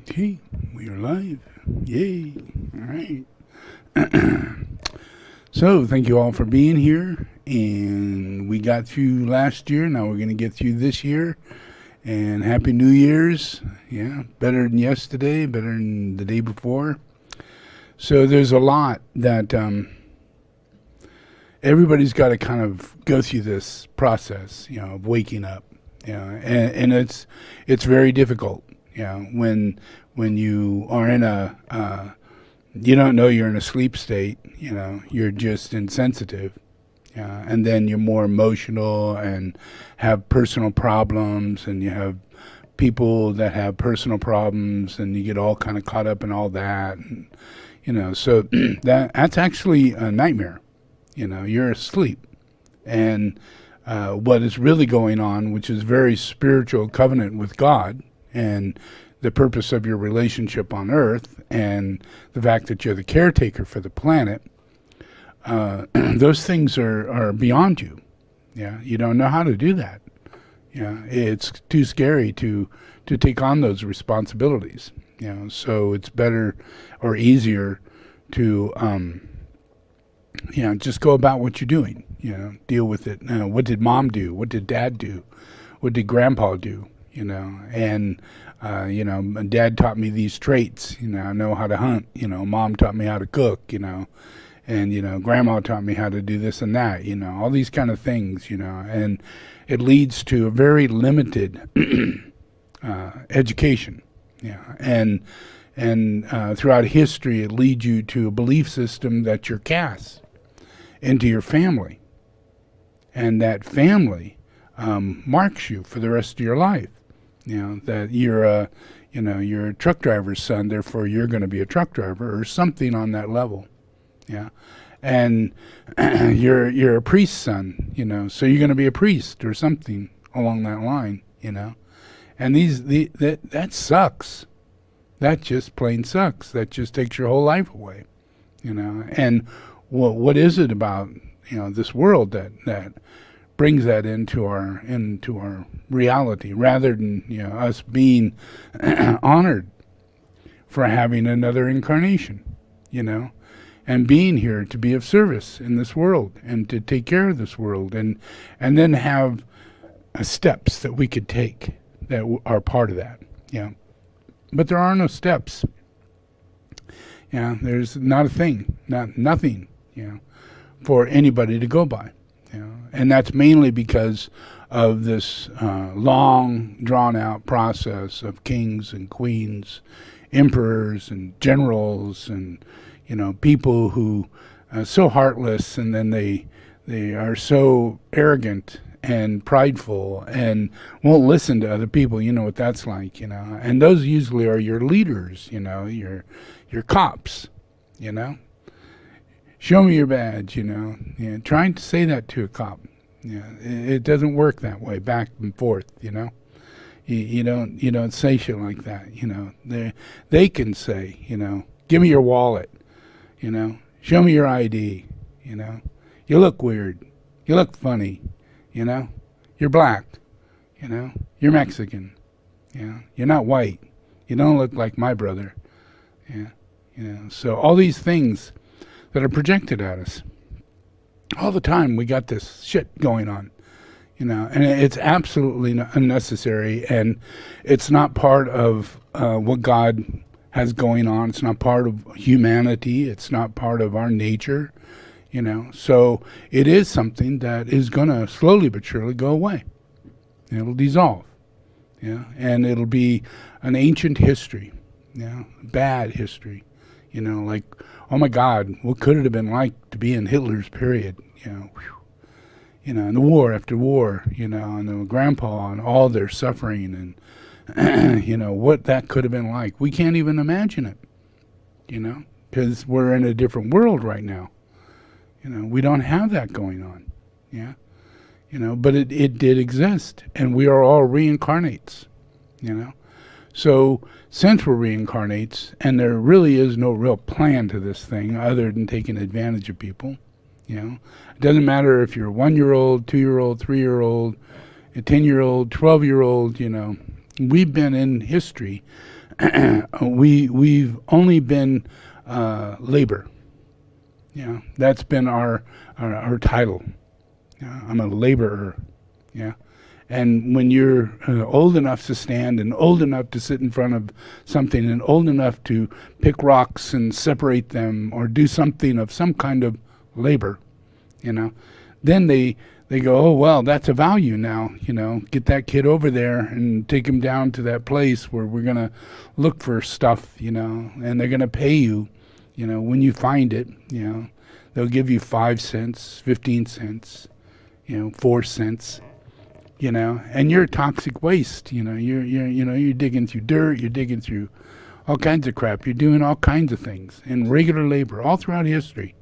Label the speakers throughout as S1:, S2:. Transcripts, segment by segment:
S1: Okay, we are live. Yay. All right. So, thank you all for being here. And we got through last year. Now we're going to get through this year. And Happy New Year's. Yeah, better than yesterday, better than the day before. So, there's a lot that everybody's got to kind of go through this process, of waking up. And it's very difficult. When you are in you don't know you're in a sleep state, you're just insensitive. And then you're more emotional and have personal problems, and you have people that have personal problems, and you get all kind of caught up in all that. And, so that's actually a nightmare. You're asleep. And what is really going on, which is very spiritual covenant with God, and the purpose of your relationship on Earth, and the fact that you're the caretaker for the planet, those things are beyond you. You don't know how to do that. It's too scary to take on those responsibilities. So it's better or easier to just go about what you're doing. Deal with it. What did mom do? What did dad do? What did grandpa do? And dad taught me these traits. I know how to hunt. Mom taught me how to cook. And grandma taught me how to do this and that. All these kind of things. And it leads to a very limited education. And throughout history, it leads you to a belief system that you're caste into your family, and that family marks you for the rest of your life. That you're a truck driver's son, therefore you're going to be a truck driver or something on that level. And you're a priest's son, so you're going to be a priest or something along that line, And that sucks. That just plain sucks. That just takes your whole life away, And what is it about this world that brings that into our reality, rather than us being honored for having another incarnation, and being here to be of service in this world and to take care of this world, and then have steps that we could take that are part of that. But there are no steps. There's not a thing, nothing, for anybody to go by. And that's mainly because of this long, drawn-out process of kings and queens, emperors and generals, and people who are so heartless, and then they are so arrogant and prideful and won't listen to other people. You know what that's like, And those usually are your leaders, your cops, Show me your badge, Trying to say that to a cop, it doesn't work that way, back and forth, You don't say shit like that, They can say, give me your wallet, Show me your ID, You look weird, you look funny, You're black, You're Mexican, You're not white, you don't look like my brother, So all these things that are projected at us all the time, we got this shit going on, and it's absolutely unnecessary, and it's not part of what God has going on. It's not part of humanity. It's not part of our nature, so it is something that is going to slowly but surely go away. It'll dissolve, and it'll be an ancient history, bad history, like, oh my God, what could it have been like to be in Hitler's period, and the war after war, and the grandpa and all their suffering, and, what that could have been like. We can't even imagine it, because we're in a different world right now. We don't have that going on, but it did exist, and we are all reincarnates, So since we're reincarnates, and there really is no real plan to this thing other than taking advantage of people, it doesn't matter if you're a 1-year-old, 2-year-old, 3-year-old, a 10-year-old, 12-year-old, we've been in history we've only been labor. Yeah, that's been our title. Yeah, I'm a laborer. Yeah, and when you're old enough to stand and old enough to sit in front of something and old enough to pick rocks and separate them or do something of some kind of labor, then they go, oh, well, that's a value now, get that kid over there and take him down to that place where we're going to look for stuff, and they're going to pay you, when you find it, they'll give you 5 cents, 15 cents, 4 cents, and you're toxic waste, you're digging through dirt, you're digging through all kinds of crap, you're doing all kinds of things in regular labor all throughout history.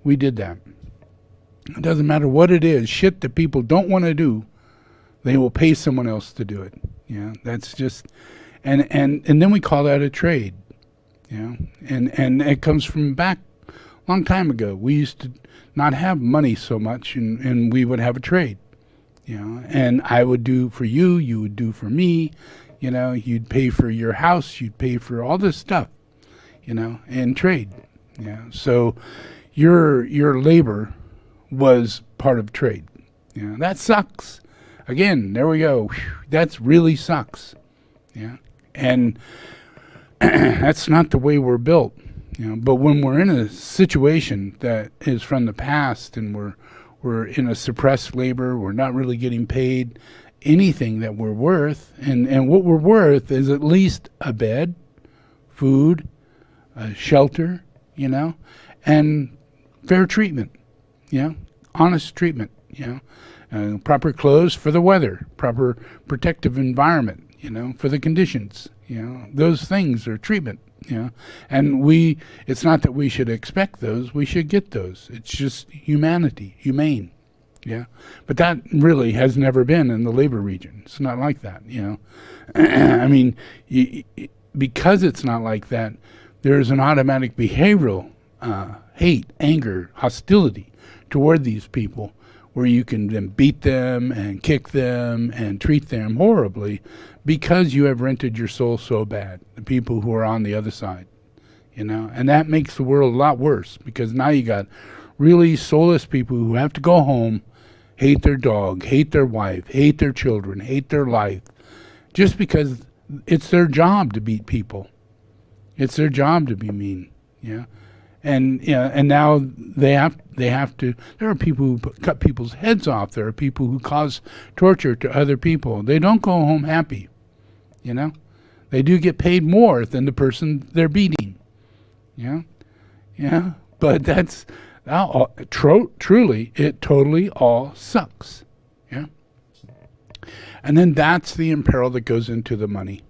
S1: We did that. It doesn't matter what it is, shit that people don't want to do, they will pay someone else to do it. Yeah, that's just, and then we call that a trade. And it comes from back a long time ago. We used to not have money so much, and we would have a trade. And I would do for you, you would do for me. You'd pay for your house, you'd pay for all this stuff. And trade. Yeah. So your labor was part of trade. That sucks. Again, there we go. That's really sucks. Yeah. And that's not the way we're built. But when we're in a situation that is from the past and we're in a suppressed labor, we're not really getting paid anything that we're worth, and what we're worth is at least a bed, food, a shelter, and fair treatment. Honest treatment, proper clothes for the weather, proper protective environment, for the conditions, those things are treatment, and it's not that we should expect those, we should get those. It's just humane, but that really has never been in the labor region. It's not like that, I mean, because it's not like that, there's an automatic behavioral hate, anger, hostility toward these people, where you can then beat them and kick them and treat them horribly because you have rented your soul so bad, the people who are on the other side, and that makes the world a lot worse, because now you got really soulless people who have to go home, hate their dog, hate their wife, hate their children, hate their life, just because it's their job to beat people. It's their job to be mean, And now they have to. There are people who cut people's heads off. There are people who cause torture to other people. They don't go home happy, They do get paid more than the person they're beating, But that's truly, it totally all sucks, And then that's the imperil that goes into the money,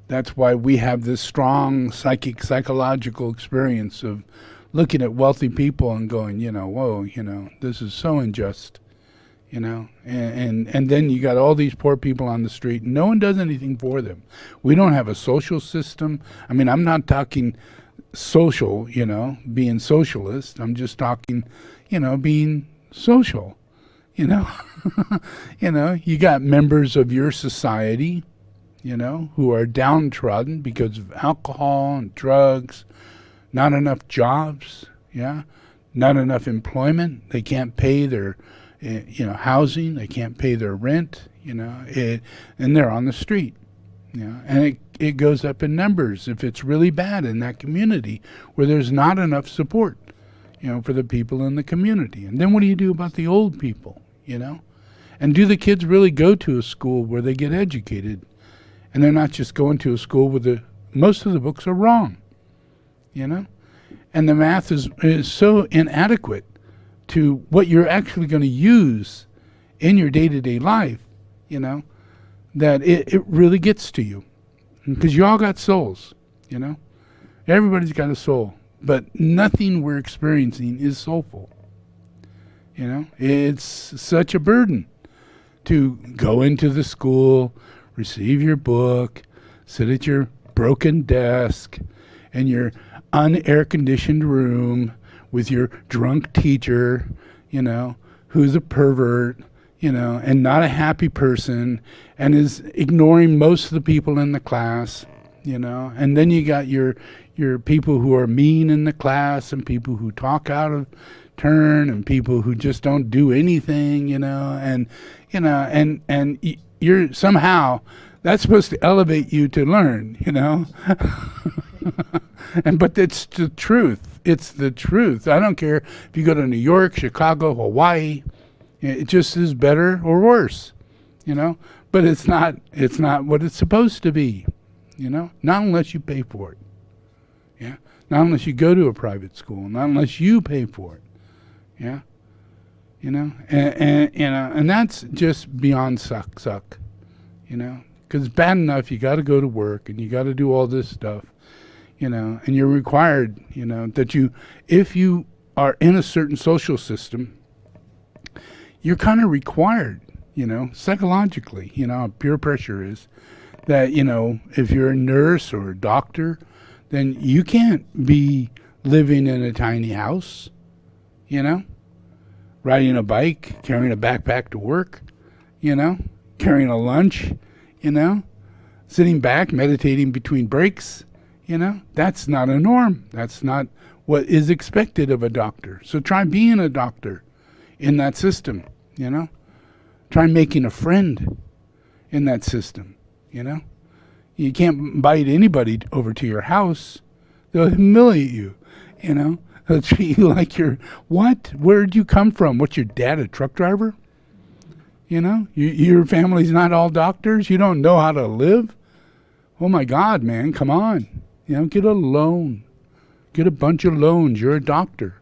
S1: That's why we have this strong psychological experience of looking at wealthy people and going, whoa, this is so unjust, and then you got all these poor people on the street. No one does anything for them. We don't have a social system. I mean, I'm not talking social, being socialist. I'm just talking, being social, you got members of your society, who are downtrodden because of alcohol and drugs, not enough jobs, not enough employment. They can't pay their, housing. They can't pay their rent, and they're on the street, and it goes up in numbers if it's really bad in that community where there's not enough support, for the people in the community. And then what do you do about the old people, And do the kids really go to a school where they get educated? And they're not just going to a school where most of the books are wrong, And the math is so inadequate to what you're actually going to use in your day-to-day life, that it really gets to you. Because you all got souls, Everybody's got a soul. But nothing we're experiencing is soulful. It's such a burden to go into the school, receive your book, sit at your broken desk in your un-air-conditioned room with your drunk teacher, who's a pervert, and not a happy person, and is ignoring most of the people in the class, and then you got your people who are mean in the class, and people who talk out of turn, and people who just don't do anything, and you're somehow, that's supposed to elevate you to learn, but it's the truth. It's the truth. I don't care if you go to New York, Chicago, Hawaii. It just is better or worse, but it's not what it's supposed to be, not unless you pay for it. Yeah. Not unless you go to a private school, not unless you pay for it. Yeah. And that's just beyond suck, because it's bad enough you got to go to work and you got to do all this stuff, and you're required, that if you are in a certain social system, you're kind of required, psychologically, peer pressure is that, if you're a nurse or a doctor, then you can't be living in a tiny house, riding a bike, carrying a backpack to work, carrying a lunch, sitting back, meditating between breaks, that's not a norm. That's not what is expected of a doctor. So try being a doctor in that system, Try making a friend in that system, You can't invite anybody over to your house. They'll humiliate you, They'll treat you like you're, what? Where'd you come from? What's your dad, a truck driver? Your family's not all doctors? You don't know how to live? Oh my God, man, come on. Get a loan. Get a bunch of loans. You're a doctor.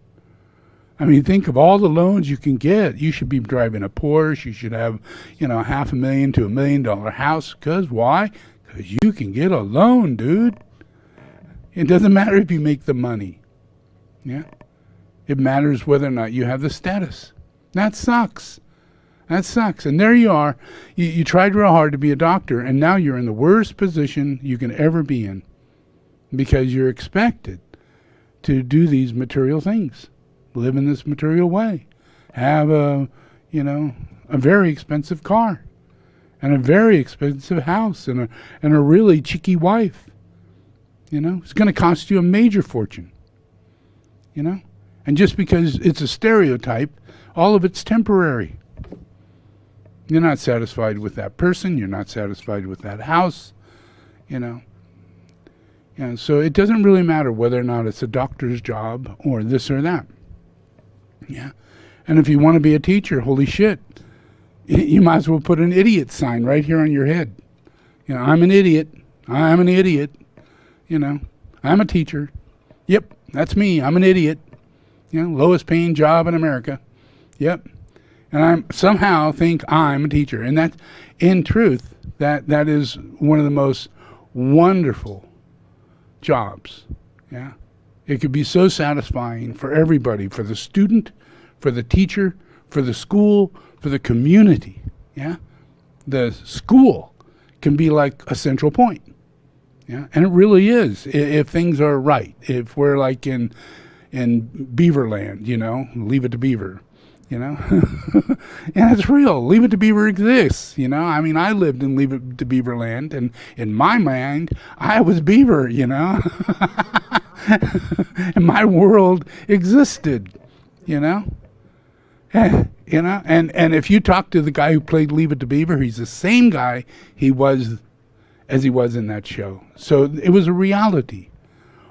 S1: I mean, think of all the loans you can get. You should be driving a Porsche. You should have, $500,000 to $1 million house. Because why? Because you can get a loan, dude. It doesn't matter if you make the money. Yeah. It matters whether or not you have the status. That sucks. And there you are. You tried real hard to be a doctor, and now you're in the worst position you can ever be in, because you're expected to do these material things. Live in this material way, have a very expensive car, and a very expensive house, and a really cheeky wife. It's going to cost you a major fortune. And just because it's a stereotype, all of it's temporary. You're not satisfied with that person. You're not satisfied with that house. So it doesn't really matter whether or not it's a doctor's job or this or that. Yeah. And if you want to be a teacher, holy shit, you might as well put an idiot sign right here on your head. I'm an idiot. I'm an idiot. I'm a teacher. Yep, that's me. I'm an idiot. Lowest paying job in America. Yep. And I somehow think I'm a teacher. And that, in truth, that is one of the most wonderful jobs. Yeah. It could be so satisfying for everybody, for the student, for the teacher, for the school, for the community. Yeah. The school can be like a central point. Yeah. And it really is, if things are right. If we're like in Beaverland, Leave It to Beaver, Yeah, it's real. Leave It to Beaver exists, I mean, I lived in Leave It to Beaverland, and in my mind, I was Beaver, and my world existed, And if you talk to the guy who played Leave It to Beaver, he's the same guy he was in that show. So it was a reality.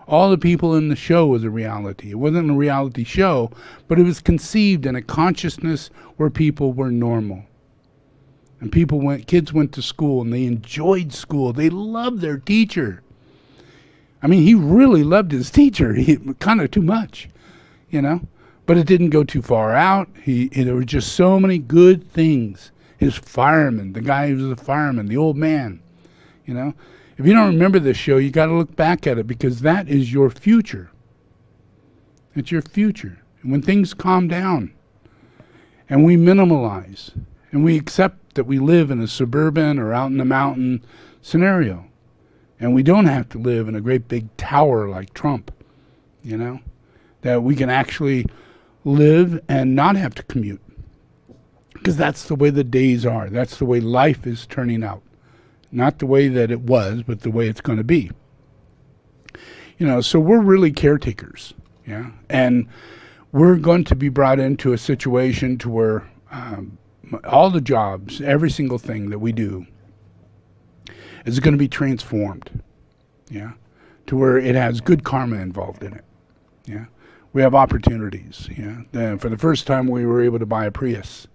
S1: All the people in the show was a reality. It wasn't a reality show, but it was conceived in a consciousness where people were normal. And kids went to school and they enjoyed school. They loved their teacher. I mean, he really loved his teacher. Kind of too much, but it didn't go too far out. There were just so many good things. His fireman, the guy who was a fireman, the old man, If you don't remember this show, you got to look back at it, because that is your future. It's your future. And when things calm down and we minimalize and we accept that we live in a suburban or out in the mountain scenario, and we don't have to live in a great big tower like Trump, that we can actually live and not have to commute. Because that's the way the days are. That's the way life is turning out. Not the way that it was, but the way it's going to be. So we're really caretakers. Yeah. And we're going to be brought into a situation to where all the jobs, every single thing that we do is going to be transformed. Yeah. To where it has good karma involved in it. Yeah. We have opportunities. Yeah. For the first time, we were able to buy a Prius.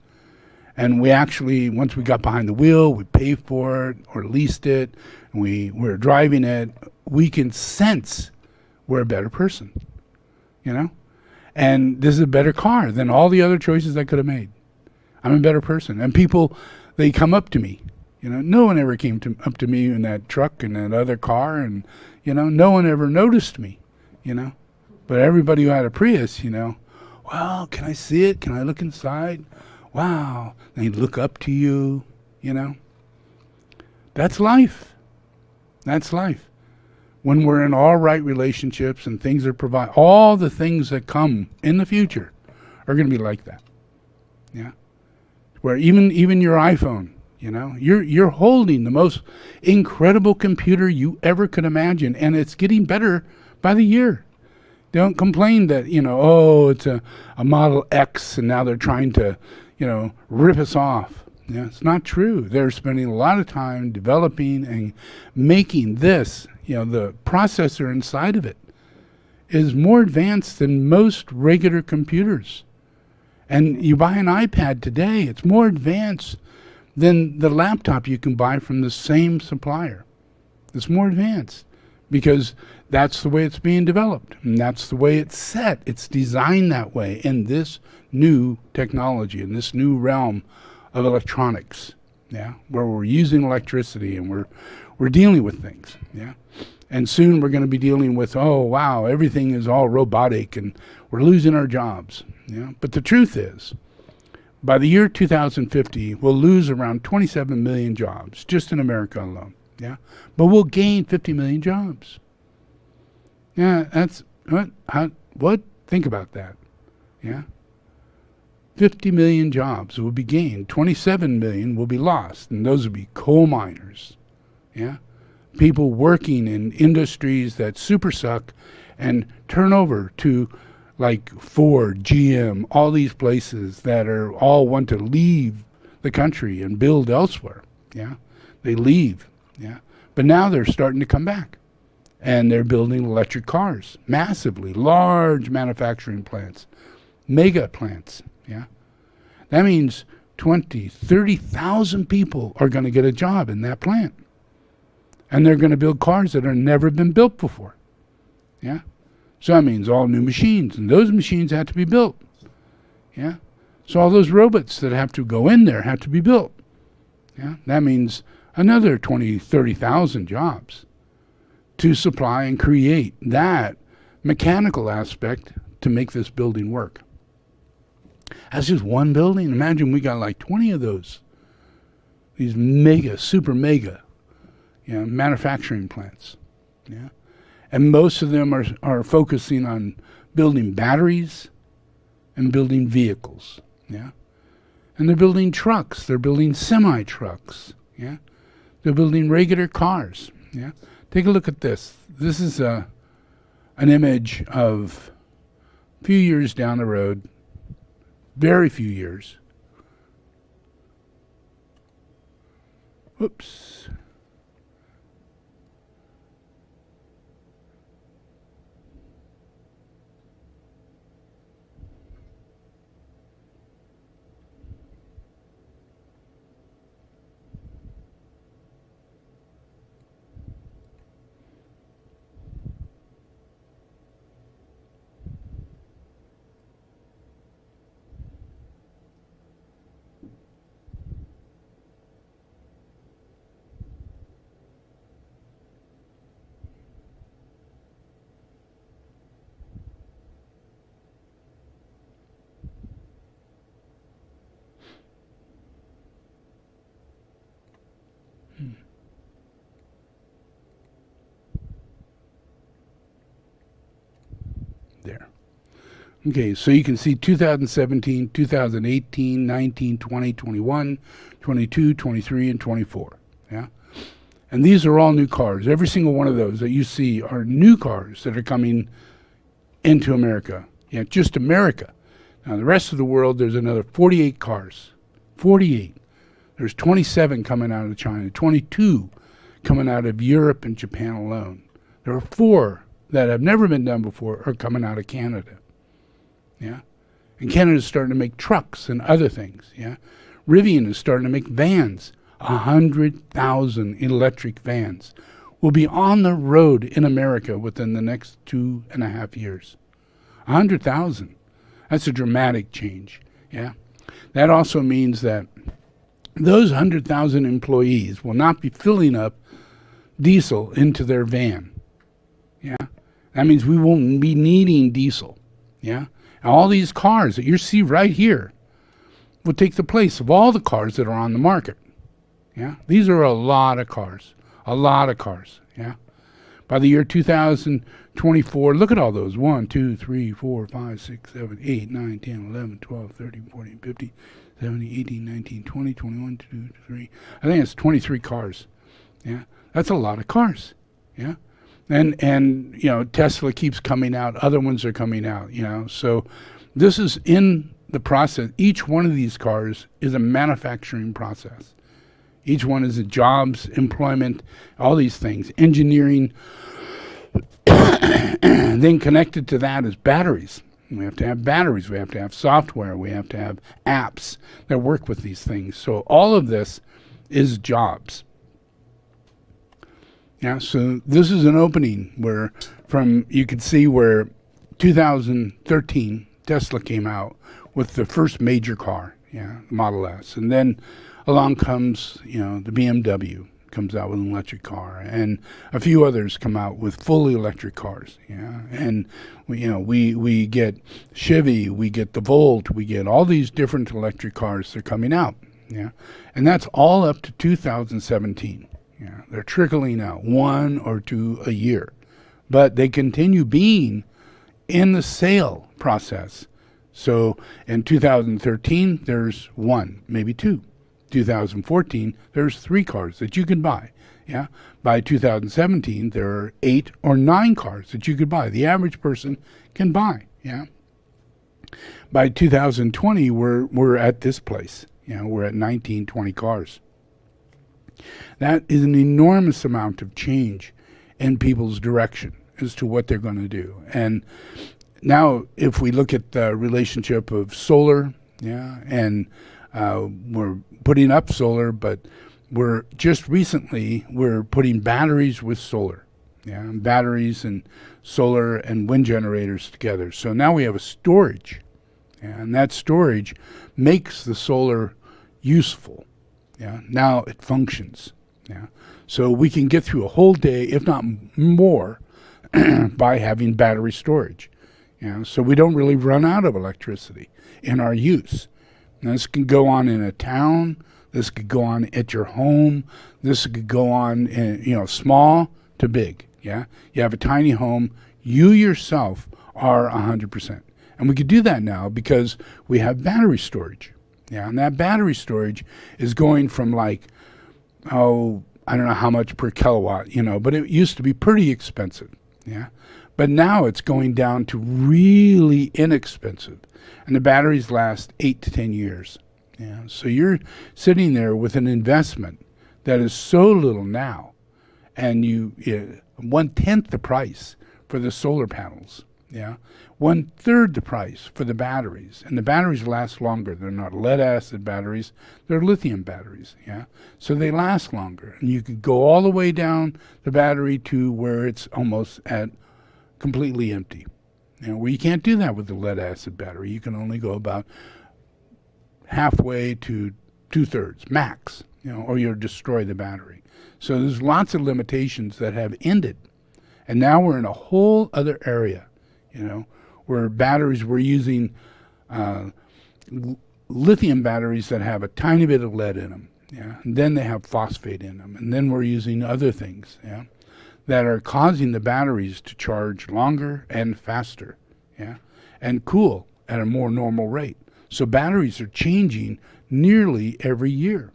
S1: And we actually, once we got behind the wheel, we paid for it or leased it, and we were driving it, we can sense we're a better person, And this is a better car than all the other choices I could have made. I'm a better person. And people, they come up to me. No one ever came up to me in that truck and that other car, and, no one ever noticed me, But everybody who had a Prius, well, can I see it? Can I look inside? Wow. They look up to you, That's life. That's life. When we're in all right relationships and things are provided, all the things that come in the future are going to be like that. Yeah. Where even your iPhone, you're holding the most incredible computer you ever could imagine, and it's getting better by the year. Don't complain that, it's a Model X and now they're trying to, rip us off. Yeah, it's not true. They're spending a lot of time developing and making this, the processor inside of it is more advanced than most regular computers. And you buy an iPad today, it's more advanced than the laptop you can buy from the same supplier. It's more advanced because that's the way it's being developed. And that's the way it's set. It's designed that way in this new technology, in this new realm of electronics, where we're using electricity and we're dealing with things, And soon we're going to be dealing with, oh, wow, everything is all robotic and we're losing our jobs, But the truth is, by the year 2050, we'll lose around 27 million jobs, just in America alone, But we'll gain 50 million jobs. Yeah, that's, what? Think about that, 50 million jobs will be gained. 27 million will be lost, and those will be coal miners, people working in industries that super suck and turn over to like Ford, GM, all these places that are all want to leave the country and build elsewhere. They leave. But now they're starting to come back, and they're building electric cars massively, large manufacturing plants, mega plants. That means 20, 30,000 people are going to get a job in that plant. And they're going to build cars that have never been built before. So that means all new machines, and those machines have to be built. So all those robots that have to go in there have to be built. That means another 20, 30,000 jobs to supply and create that mechanical aspect to make this building work. That's just one building. Imagine we got like 20 of those. These mega, super mega, manufacturing plants. And most of them are focusing on building batteries and building vehicles. And they're building trucks. They're building semi-trucks. They're building regular cars. Take a look at this. This is an image of a few years down the road. Very few years. Whoops. There. Okay, so you can see 2017, 2018, 19, 20, 21, 22, 23, and 24. Yeah? And these are all new cars. Every single one of those that you see are new cars that are coming into America. Yeah, just America. Now, the rest of the world, there's another 48 cars. 48. There's 27 coming out of China, 22 coming out of Europe and Japan alone. There are 4 that have never been done before are coming out of Canada. Yeah, and Canada's starting to make trucks and other things. Yeah, Rivian is starting to make vans. 100,000 electric vans will be on the road in America within the next 2.5 years. 100,000. That's a dramatic change. Yeah, that also means that those 100,000 employees will not be filling up diesel into their van. Yeah, that means we won't be needing diesel. Yeah. And all these cars that you see right here will take the place of all the cars that are on the market. Yeah, these are a lot of cars. A lot of cars. Yeah. By the year 2024, look at all those. 1, 2, 3, 4, 5, 6, 7, 8, 9, 10, 11, 12, 13, 14, 15, 17, 18, 19, 20, 21, 22, 23. I think it's 23 cars. Yeah. That's a lot of cars. Yeah. And you know, Tesla keeps coming out. Other ones are coming out, you know. So this is in the process. Each one of these cars is a manufacturing process. Each one is a jobs, employment, all these things, engineering. And then connected to that is batteries. We have to have batteries. We have to have software. We have to have apps that work with these things. So all of this is jobs. Yeah, so this is an opening where you could see where 2013 Tesla came out with the first major car, yeah, Model S. And then along comes, you know, the BMW comes out with an electric car, and a few others come out with fully electric cars, yeah. And we get Chevy, we get the Volt, we get all these different electric cars that are coming out, yeah. And that's all up to 2017. Yeah, they're trickling out 1 or 2 a year, but they continue being in the sale process. So in 2013, there's 1, maybe 2. 2014, there's 3 cars that you can buy. Yeah, by 2017, there are 8 or 9 cars that you could buy. The average person can buy. Yeah. By 2020, we're at this place. You know, we're at 19, 20 cars. That is an enormous amount of change in people's direction as to what they're going to do. And now if we look at the relationship of solar, yeah, and we're putting up solar, but we're putting batteries with solar, yeah, batteries and solar and wind generators together. So now we have a storage, and that storage makes the solar useful. Yeah, now it functions. Yeah, so we can get through a whole day, if not more, by having battery storage. Yeah, so we don't really run out of electricity in our use. Now, this can go on in a town. This could go on at your home. This could go on, in, small to big. Yeah, you have a tiny home. You yourself are 100%, and we could do that now because we have battery storage. Yeah, and that battery storage is going from I don't know how much per kilowatt, but it used to be pretty expensive. Yeah, but now it's going down to really inexpensive, and the batteries last 8 to 10 years. Yeah, so you're sitting there with an investment that is so little now, and 1/10 the price for the solar panels. Yeah, 1/3 the price for the batteries, and the batteries last longer. They're not lead acid batteries; they're lithium batteries. Yeah, so they last longer, and you could go all the way down the battery to where it's almost at completely empty. Where you can't do that with the lead acid battery. You can only go about halfway to 2/3 max, or you'll destroy the battery. So there's lots of limitations that have ended, and now we're in a whole other area. Where batteries, we're using lithium batteries that have a tiny bit of lead in them, yeah, and then they have phosphate in them, and then we're using other things, yeah, that are causing the batteries to charge longer and faster, yeah, and cool at a more normal rate. So batteries are changing nearly every year.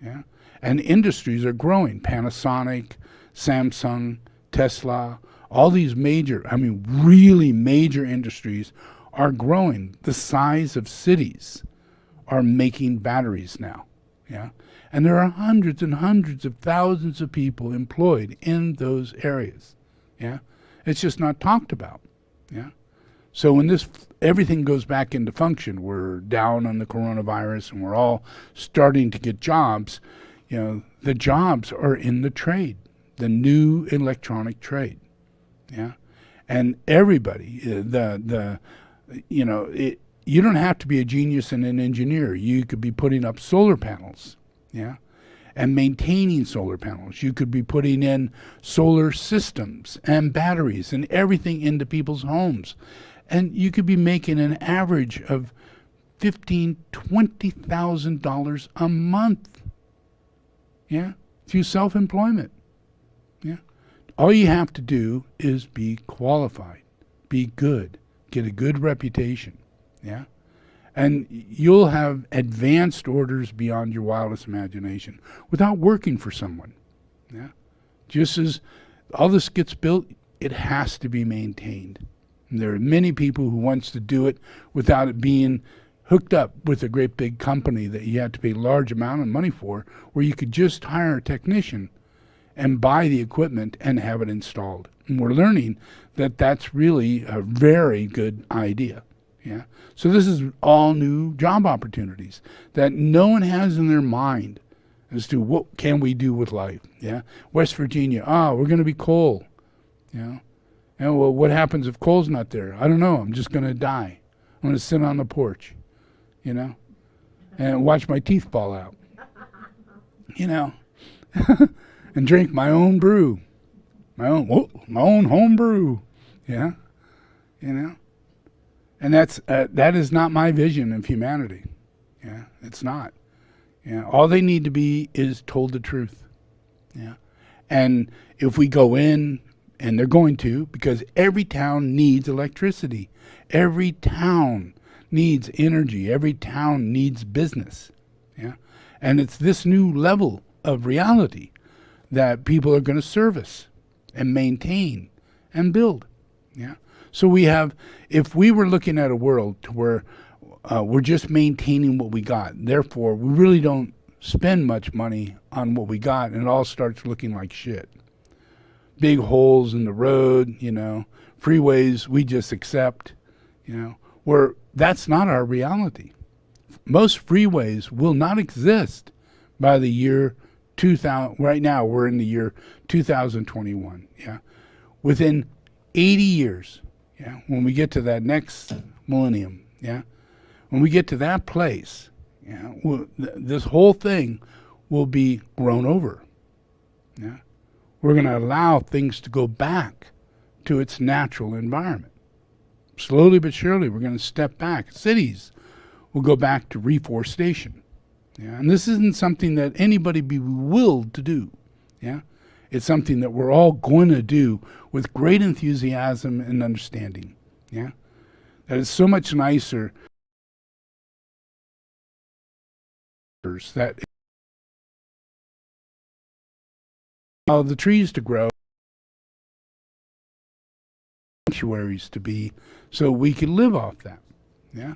S1: Yeah. And industries are growing. Panasonic, Samsung, Tesla, all these major, really major industries are growing. The size of cities are making batteries now. Yeah. And there are hundreds and hundreds of thousands of people employed in those areas. Yeah. It's just not talked about. Yeah. So when everything goes back into function, we're down on the coronavirus and we're all starting to get jobs, the jobs are in the trade, the new electronic trade. Yeah. And everybody, you don't have to be a genius and an engineer. You could be putting up solar panels. Yeah. And maintaining solar panels. You could be putting in solar systems and batteries and everything into people's homes. And you could be making an average of $15,000, $20,000 a month. Yeah. Through self-employment. Yeah. All you have to do is be qualified, be good, get a good reputation. Yeah. And you'll have advanced orders beyond your wildest imagination without working for someone. Yeah. Just as all this gets built, it has to be maintained. And there are many people who wants to do it without it being hooked up with a great big company that you have to pay a large amount of money for, where you could just hire a technician and buy the equipment and have it installed. And we're learning that that's really a very good idea. Yeah. So this is all new job opportunities that no one has in their mind as to what can we do with life. Yeah. West Virginia, we're going to be coal. Yeah. And well, what happens if coal's not there? I don't know. I'm just going to die. I'm going to sit on the porch, and watch my teeth fall out, and drink my own brew, my own home brew. Yeah. And that is not my vision of humanity. Yeah, it's not. Yeah, all they need to be is told the truth. Yeah, and if we go in, and they're going to, because every town needs electricity, every town needs energy, every town needs business. Yeah, and it's this new level of reality that people are going to service and maintain and build. Yeah. So we have, if we were looking at a world to where we're just maintaining what we got, therefore we really don't spend much money on what we got, and it all starts looking like shit. Big holes in the road, freeways we just accept, where that's not our reality. Most freeways will not exist by the year 2000. Right now we're in the year 2021. Yeah. Within 80 years. Yeah, when we get to that next millennium, yeah, when we get to that place, yeah, this whole thing will be grown over. Yeah, we're going to allow things to go back to its natural environment. Slowly but surely, we're going to step back. Cities will go back to reforestation. Yeah, and this isn't something that anybody be willed to do. Yeah. It's something that we're all going to do with great enthusiasm and understanding. Yeah, that is so much nicer. That allow the trees to grow, sanctuaries to be, so we can live off that. Yeah,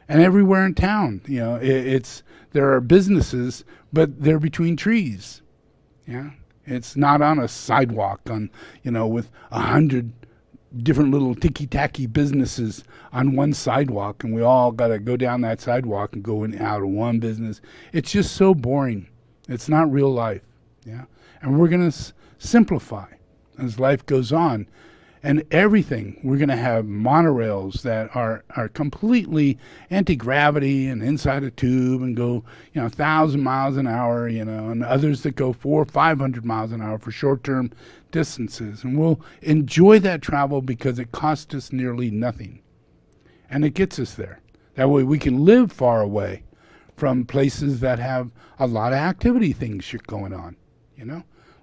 S1: and everywhere in town, there are businesses, but they're between trees. Yeah. It's not on a sidewalk with 100 different little ticky-tacky businesses on one sidewalk, and we all got to go down that sidewalk and go in and out of one business. It's just so boring. It's not real life. Yeah, and we're going to simplify as life goes on. And everything, we're going to have monorails that are completely anti-gravity and inside a tube and go, 1,000 miles an hour, and others that go 400 or 500 miles an hour for short-term distances. And we'll enjoy that travel because it costs us nearly nothing. And it gets us there. That way we can live far away from places that have a lot of activity things going on,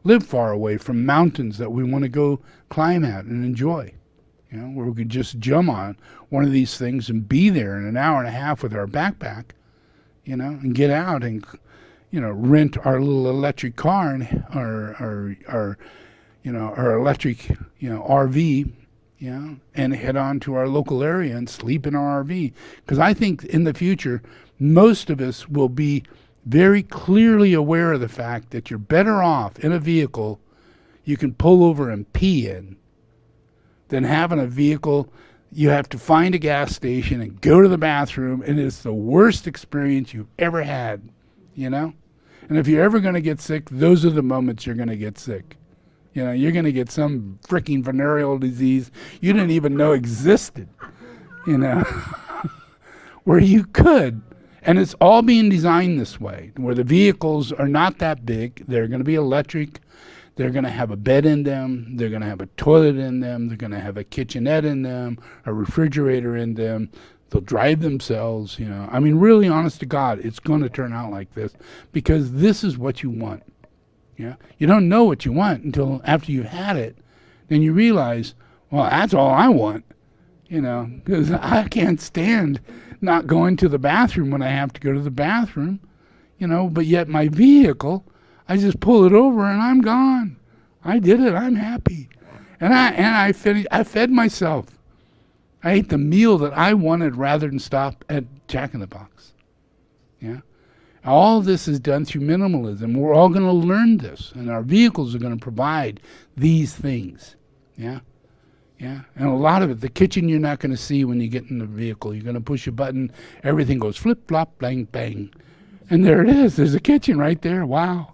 S1: Live far away from mountains that we want to go climb at and enjoy. where we could just jump on one of these things and be there in an hour and a half with our backpack, and get out and, rent our little electric car and our electric, RV, and head on to our local area and sleep in our RV. Because I think in the future, most of us will be very clearly aware of the fact that you're better off in a vehicle you can pull over and pee in than having a vehicle you have to find a gas station and go to the bathroom, and it's the worst experience you've ever had, And if you're ever going to get sick, those are the moments you're going to get sick. You're going to get some freaking venereal disease you didn't even know existed, where you could. And it's all being designed this way, where the vehicles are not that big. They're going to be electric. They're going to have a bed in them. They're going to have a toilet in them. They're going to have a kitchenette in them, a refrigerator in them. They'll drive themselves, I mean, really, honest to God, it's going to turn out like this because this is what you want. You don't know what you want until after you've had it. Then you realize, well, that's all I want, because I can't stand not going to the bathroom when I have to go to the bathroom, but yet my vehicle, I just pull it over and I'm gone. I did it. I'm happy. And I fed myself. I ate the meal that I wanted rather than stop at Jack in the Box. All this is done through minimalism. We're all going to learn this, and our vehicles are going to provide these things. And a lot of it, the kitchen you're not going to see when you get in the vehicle. You're going to push a button, everything goes flip, flop, bang, bang. And there it is. There's a kitchen right there. Wow.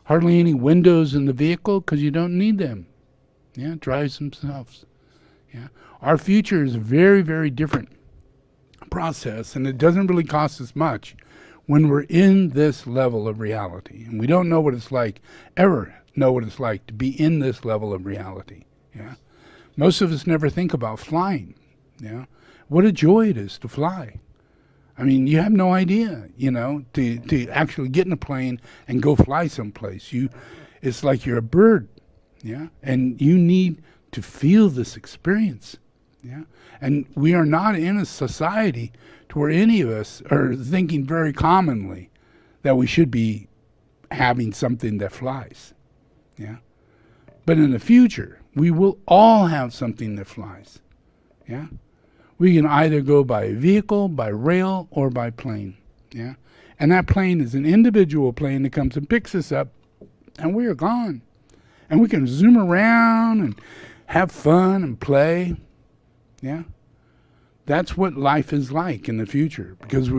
S1: Hardly any windows in the vehicle because you don't need them. Drives themselves. Our future is a very, very different process, and it doesn't really cost us much when we're in this level of reality. And we don't know what it's like, ever know what it's like to be in this level of reality. Most of us never think about flying. What a joy it is to fly. I mean, you have no idea, to actually get in a plane and go fly someplace. It's like you're a bird, and you need to feel this experience, And we are not in a society to where any of us are thinking very commonly that we should be having something that flies, But in the future, we will all have something that flies, We can either go by vehicle, by rail, or by plane, And that plane is an individual plane that comes and picks us up, and we are gone. And we can zoom around and have fun and play, That's what life is like in the future, because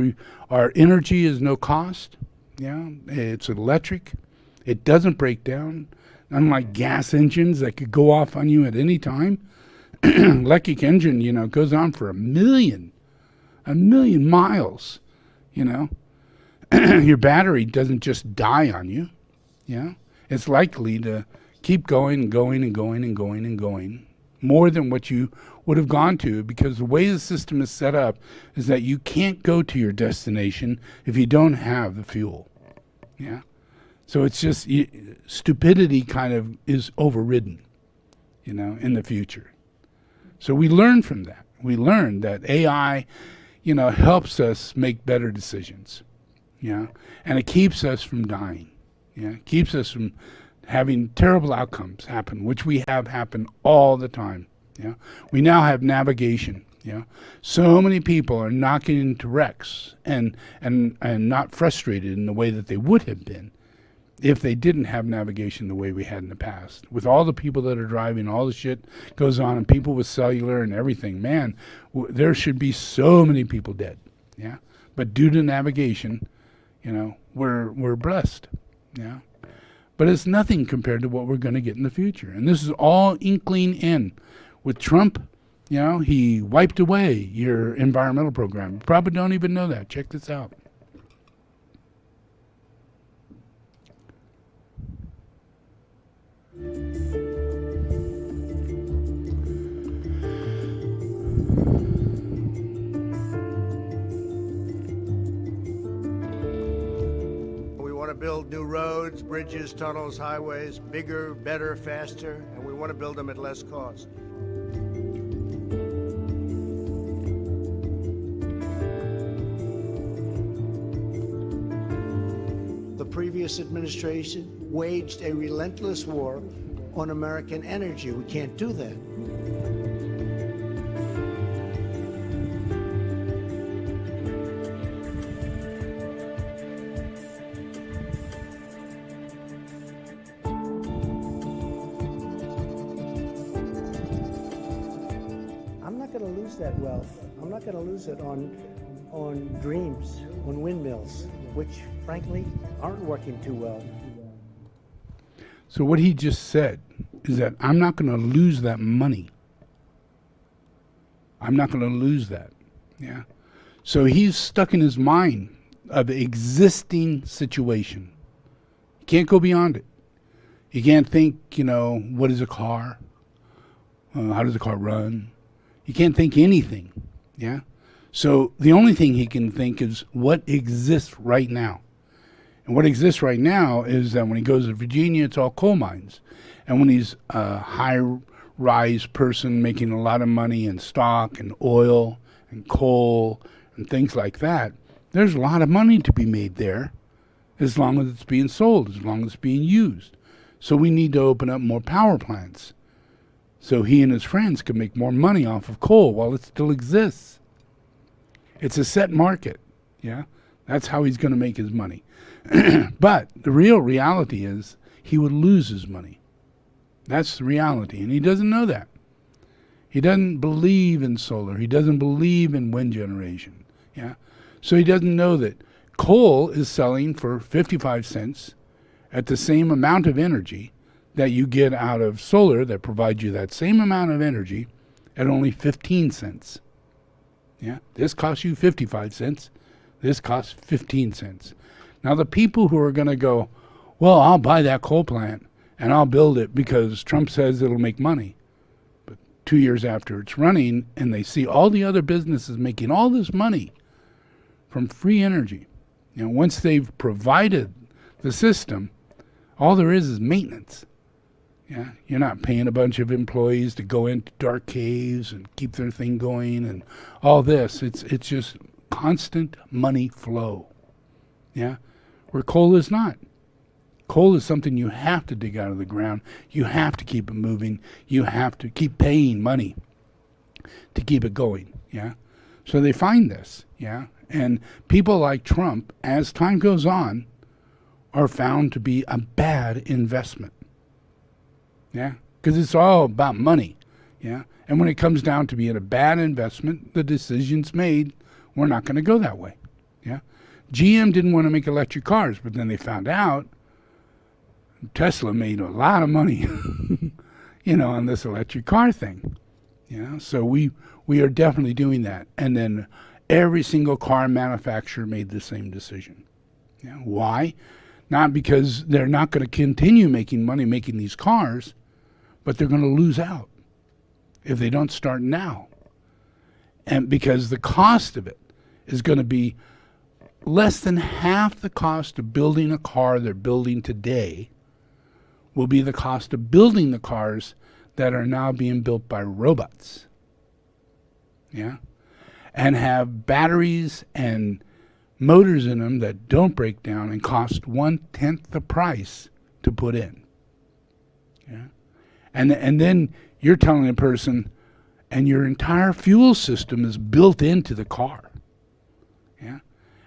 S1: our energy is no cost, It's electric. It doesn't break down, unlike gas engines that could go off on you at any time. Electric engine, goes on for a million miles, Your battery doesn't just die on you, It's likely to keep going and going and going and going and going, more than what you would have gone to, because the way the system is set up is that you can't go to your destination if you don't have the fuel, So it's just, stupidity kind of is overridden, in the future. So we learn from that. We learn that AI, helps us make better decisions, and it keeps us from dying, It keeps us from having terrible outcomes happen, which we have happen all the time, We now have navigation, So many people are not getting into wrecks and not frustrated in the way that they would have been if they didn't have navigation the way we had in the past. With all the people that are driving, all the shit goes on, and people with cellular and everything, man, there should be so many people dead, But due to navigation, we're blessed, But it's nothing compared to what we're going to get in the future. And this is all inkling in. With Trump, he wiped away your environmental program. You probably don't even know that. Check this out.
S2: Build new roads, bridges, tunnels, highways, bigger, better, faster, and we want to build them at less cost. previous administration waged a relentless war on American energy. We can't do that. I'm not going to lose that wealth. I'm not going to lose it on dreams, on windmills, which frankly aren't working too well.
S1: So what he just said is that I'm not going to lose that money. I'm not going to lose that. Yeah. So he's stuck in his mind of the existing situation. You can't go beyond it. You can't think, what is a car? How does a car run? You can't think anything. Yeah. So the only thing he can think is what exists right now. And what exists right now is that when he goes to Virginia, it's all coal mines. And when he's a high-rise person making a lot of money in stock and oil and coal and things like that, there's a lot of money to be made there as long as it's being sold, as long as it's being used. So we need to open up more power plants so he and his friends can make more money off of coal while it still exists. It's a set market, yeah? That's how he's going to make his money. But the real reality is he would lose his money. That's the reality, and he doesn't know that. He doesn't believe in solar. He doesn't believe in wind generation, yeah? So he doesn't know that coal is selling for 55 cents at the same amount of energy that you get out of solar that provides you that same amount of energy at only 15 cents. Yeah, this costs you 55 cents. This costs 15 cents. Now, the people who are going to go, well, I'll buy that coal plant and I'll build it because Trump says it'll make money. But 2 years after it's running and they see all the other businesses making all this money from free energy. Once they've provided the system, all there is maintenance. Yeah, you're not paying a bunch of employees to go into dark caves and keep their thing going and all this. It's just constant money flow. Yeah, where coal is not. Coal is something you have to dig out of the ground. You have to keep it moving. You have to keep paying money to keep it going. Yeah, so they find this. Yeah, and people like Trump, as time goes on, are found to be a bad investment. Yeah, because it's all about money. Yeah, and when it comes down to being a bad investment, the decision's made. We're not going to go that way. Yeah, GM didn't want to make electric cars, but then they found out Tesla made a lot of money, on this electric car thing. Yeah, so we are definitely doing that. And then every single car manufacturer made the same decision. Yeah, why? Not because they're not going to continue making money making these cars, but they're going to lose out if they don't start now. And because the cost of it is going to be less than half the cost of building a car they're building today will be the cost of building the cars that are now being built by robots. Yeah? And have batteries and motors in them that don't break down and cost 1/10 the price to put in. Yeah? And then you're telling a person, and your entire fuel system is built into the car. Yeah?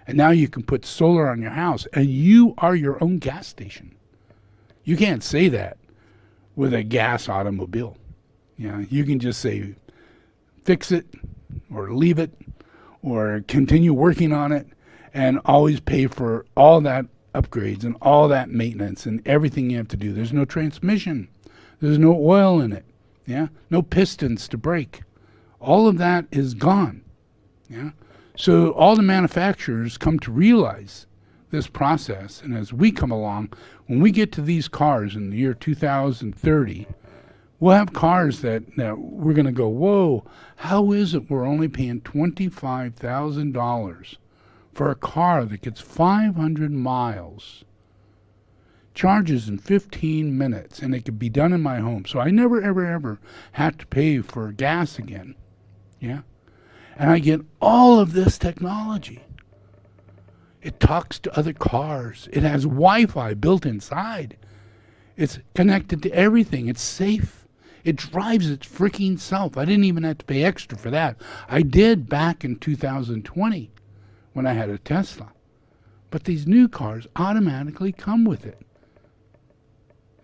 S1: And now you can put solar on your house, and you are your own gas station. You can't say that with a gas automobile. Yeah, you can just say, fix it, or leave it, or continue working on it, and always pay for all that upgrades and all that maintenance and everything you have to do. There's no transmission. There's no oil in it. Yeah, no pistons to break. All of that is gone. Yeah, so all the manufacturers come to realize this process, and as we come along, when we get to these cars in the year 2030, we'll have cars that we're going to go, whoa, how is it we're only paying $25,000 for a car that gets 500 miles, charges in 15 minutes, and it could be done in my home. So I never, ever, ever had to pay for gas again. Yeah? And I get all of this technology. It talks to other cars. It has Wi-Fi built inside. It's connected to everything. It's safe. It drives its freaking self. I didn't even have to pay extra for that. I did back in 2020 when I had a Tesla. But these new cars automatically come with it.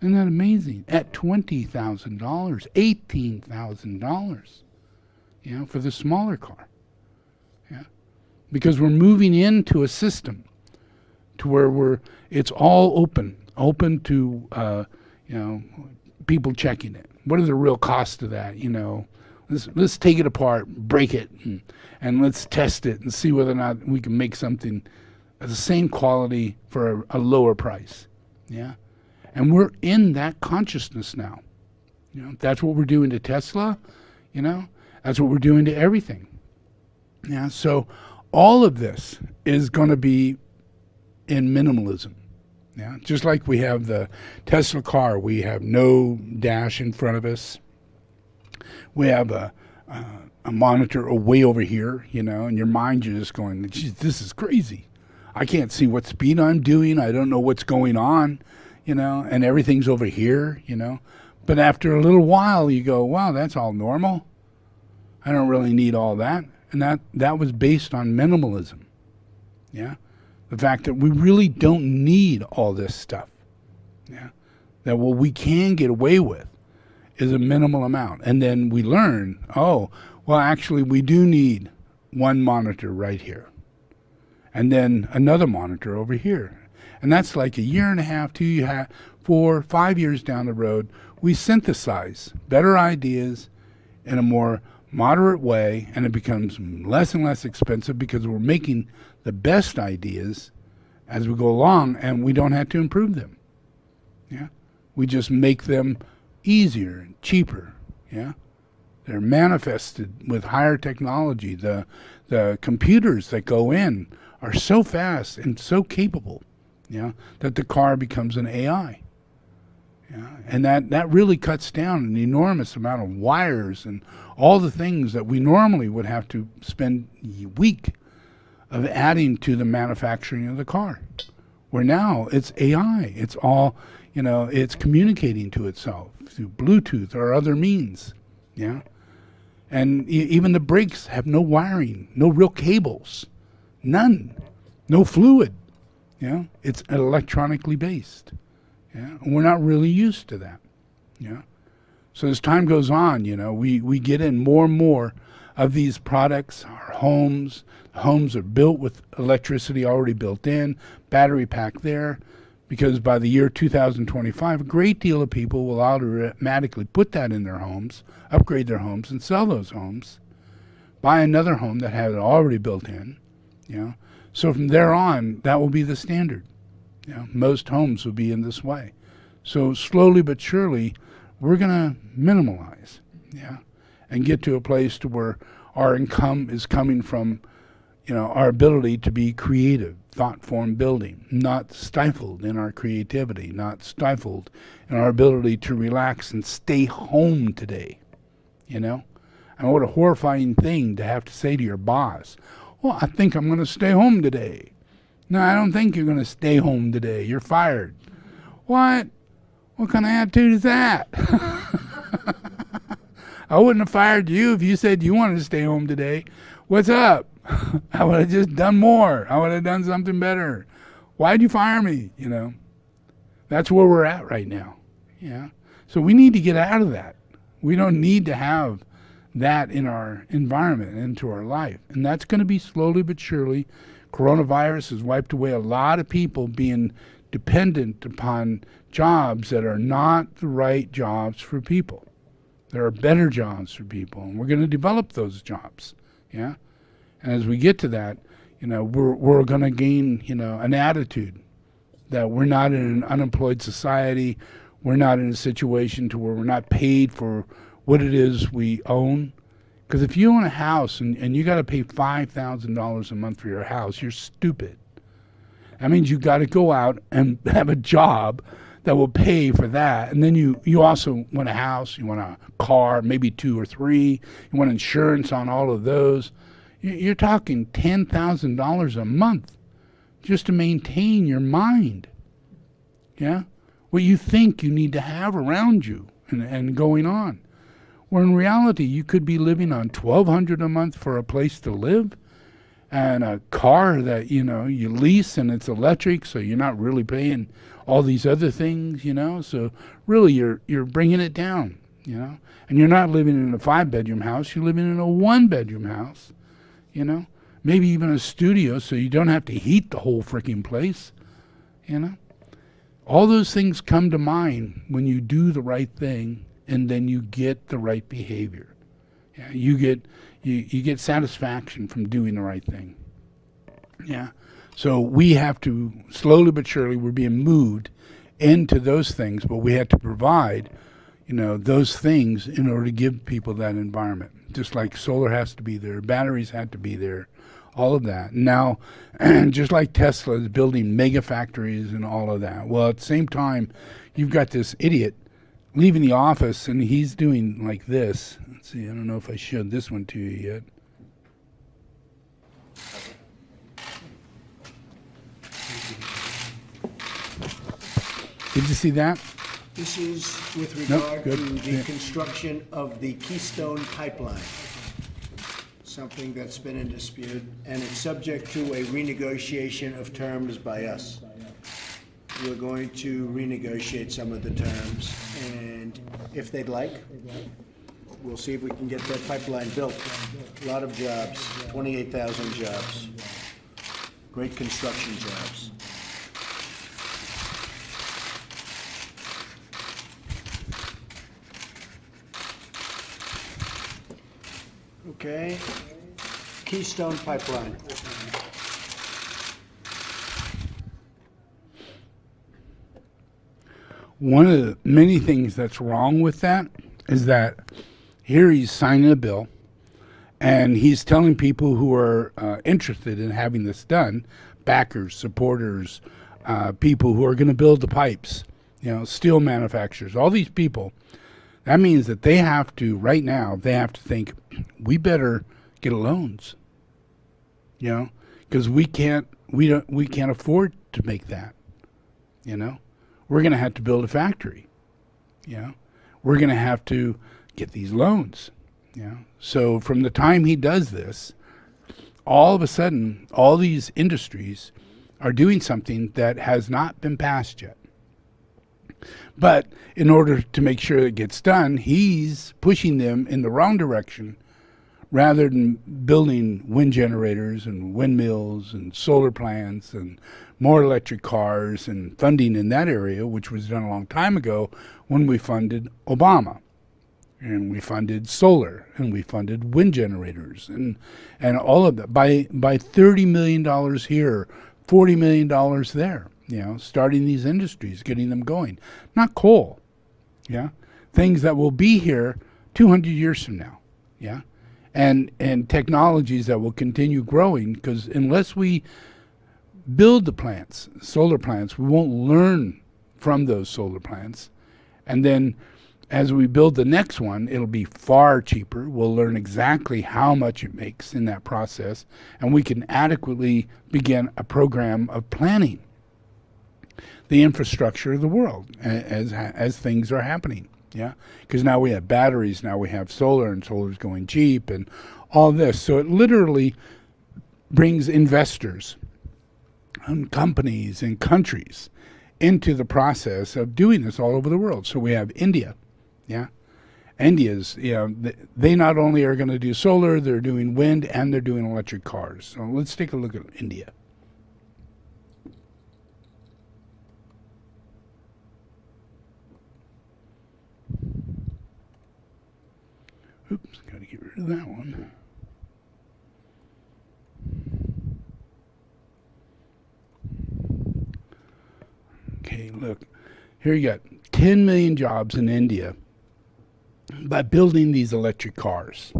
S1: Isn't that amazing? At $20,000, $18,000, for the smaller car. Yeah, because we're moving into a system to where it's all open to people checking it. What are the real costs of that? Let's take it apart, break it, and let's test it and see whether or not we can make something of the same quality for a lower price. Yeah. And we're in that consciousness now. That's what we're doing to Tesla. That's what we're doing to everything. Yeah. So all of this is going to be in minimalism. Yeah. Just like we have the Tesla car, we have no dash in front of us. We have a monitor way over here, and your mind, you're just going, geez, this is crazy. I can't see what speed I'm doing. I don't know what's going on. And everything's over here, But after a little while, you go, wow, that's all normal. I don't really need all that. And that was based on minimalism. Yeah. The fact that we really don't need all this stuff. Yeah. That what we can get away with is a minimal amount. And then we learn, actually, we do need one monitor right here. And then another monitor over here. And that's like a year and a half, 2, 4, 5 years down the road, we synthesize better ideas in a more moderate way, and it becomes less and less expensive because we're making the best ideas as we go along, and we don't have to improve them. Yeah, we just make them easier and cheaper. Yeah, they're manifested with higher technology. The computers that go in are so fast and so capable. Yeah, that the car becomes an AI. Yeah, and that really cuts down an enormous amount of wires and all the things that we normally would have to spend a week of adding to the manufacturing of the car. Where now it's AI. It's all, it's communicating to itself through Bluetooth or other means. Yeah, and even the brakes have no wiring, no real cables, none, no fluid. Yeah, it's electronically based. Yeah, and we're not really used to that. Yeah, so as time goes on, we get in more and more of these products. Our homes are built with electricity already built in, battery pack there, because by the year 2025, a great deal of people will automatically put that in their homes, upgrade their homes, and sell those homes, buy another home that has it already built in. So from there on, that will be the standard. Most homes will be in this way. So slowly but surely, we're going to minimalize, and get to a place to where our income is coming from, our ability to be creative, thought-form building, not stifled in our creativity, not stifled in our ability to relax and stay home today. And what a horrifying thing to have to say to your boss. Well, I think I'm going to stay home today. No, I don't think you're going to stay home today. You're fired. What? What kind of attitude is that? I wouldn't have fired you if you said you wanted to stay home today. What's up? I would have just done more. I would have done something better. Why'd you fire me? That's where we're at right now. Yeah. So we need to get out of that. We don't need to have that in our environment, into our life. And that's going to be slowly but surely. Coronavirus has wiped away a lot of people being dependent upon jobs that are not the right jobs for people. There are better jobs for people, and we're going to develop those jobs. Yeah. And as we get to that, we're going to gain, an attitude that we're not in an unemployed society. We're not in a situation to where we're not paid for what it is we own. Because if you own a house and you got to pay $5,000 a month for your house, you're stupid. That means you got to go out and have a job that will pay for that. And then you also want a house, you want a car, maybe 2 or 3. You want insurance on all of those. You're talking $10,000 a month just to maintain your mind. Yeah? What you think you need to have around you and going on. Where in reality, you could be living on $1,200 a month for a place to live, and a car that, you lease and it's electric, so you're not really paying all these other things, So really, you're bringing it down, And you're not living in a 5-bedroom house. You're living in a 1-bedroom house, Maybe even a studio, so you don't have to heat the whole freaking place, All those things come to mind when you do the right thing, and then you get the right behavior. Yeah, you get satisfaction from doing the right thing. Yeah. So we have to, slowly but surely, we're being moved into those things, but we have to provide, those things in order to give people that environment. Just like solar has to be there, batteries had to be there, all of that. Now, just like Tesla is building mega factories and all of that. Well, at the same time, you've got this idiot leaving the office, and he's doing like this. Let's see, I don't know if I showed this one to you yet. Did you see that?
S2: This is with regard to the
S1: Yeah.
S2: construction of the Keystone Pipeline, something that's been in dispute, and it's subject to a renegotiation of terms by us. We're going to renegotiate some of the terms, and if they'd like, we'll see if we can get that pipeline built. A lot of jobs, 28,000 jobs, great construction jobs. Okay, Keystone Pipeline.
S1: One of the many things that's wrong with that is that here he's signing a bill, and he's telling people who are interested in having this done, backers, supporters, people who are going to build the pipes, steel manufacturers, all these people. That means that they have to, right now, they have to think, we better get loans, because we can't afford to make that, We're going to have to build a factory, We're going to have to get these loans, So from the time he does this, all of a sudden, all these industries are doing something that has not been passed yet. But in order to make sure it gets done, he's pushing them in the wrong direction rather than building wind generators and windmills and solar plants and more electric cars and funding in that area, which was done a long time ago when we funded Obama. And we funded solar, and we funded wind generators, and all of that by $30 million here, $40 million there. Starting these industries, getting them going. Not coal, things that will be here 200 years from now, and technologies that will continue growing, because unless we build the plants, solar plants, we won't learn from those solar plants, and then as we build the next one, it'll be far cheaper. We'll learn exactly how much it makes in that process, and we can adequately begin a program of planning the infrastructure of the world as things are happening, because now we have batteries, now we have solar, and solar's going cheap, and all this. So it literally brings investors and companies and countries into the process of doing this all over the world. So we have India, India's, they not only are going to do solar, they're doing wind, and they're doing electric cars. So let's take a look at India. Oops, got to get rid of that one. Okay, look. Here you got 10 million jobs in India by building these electric cars,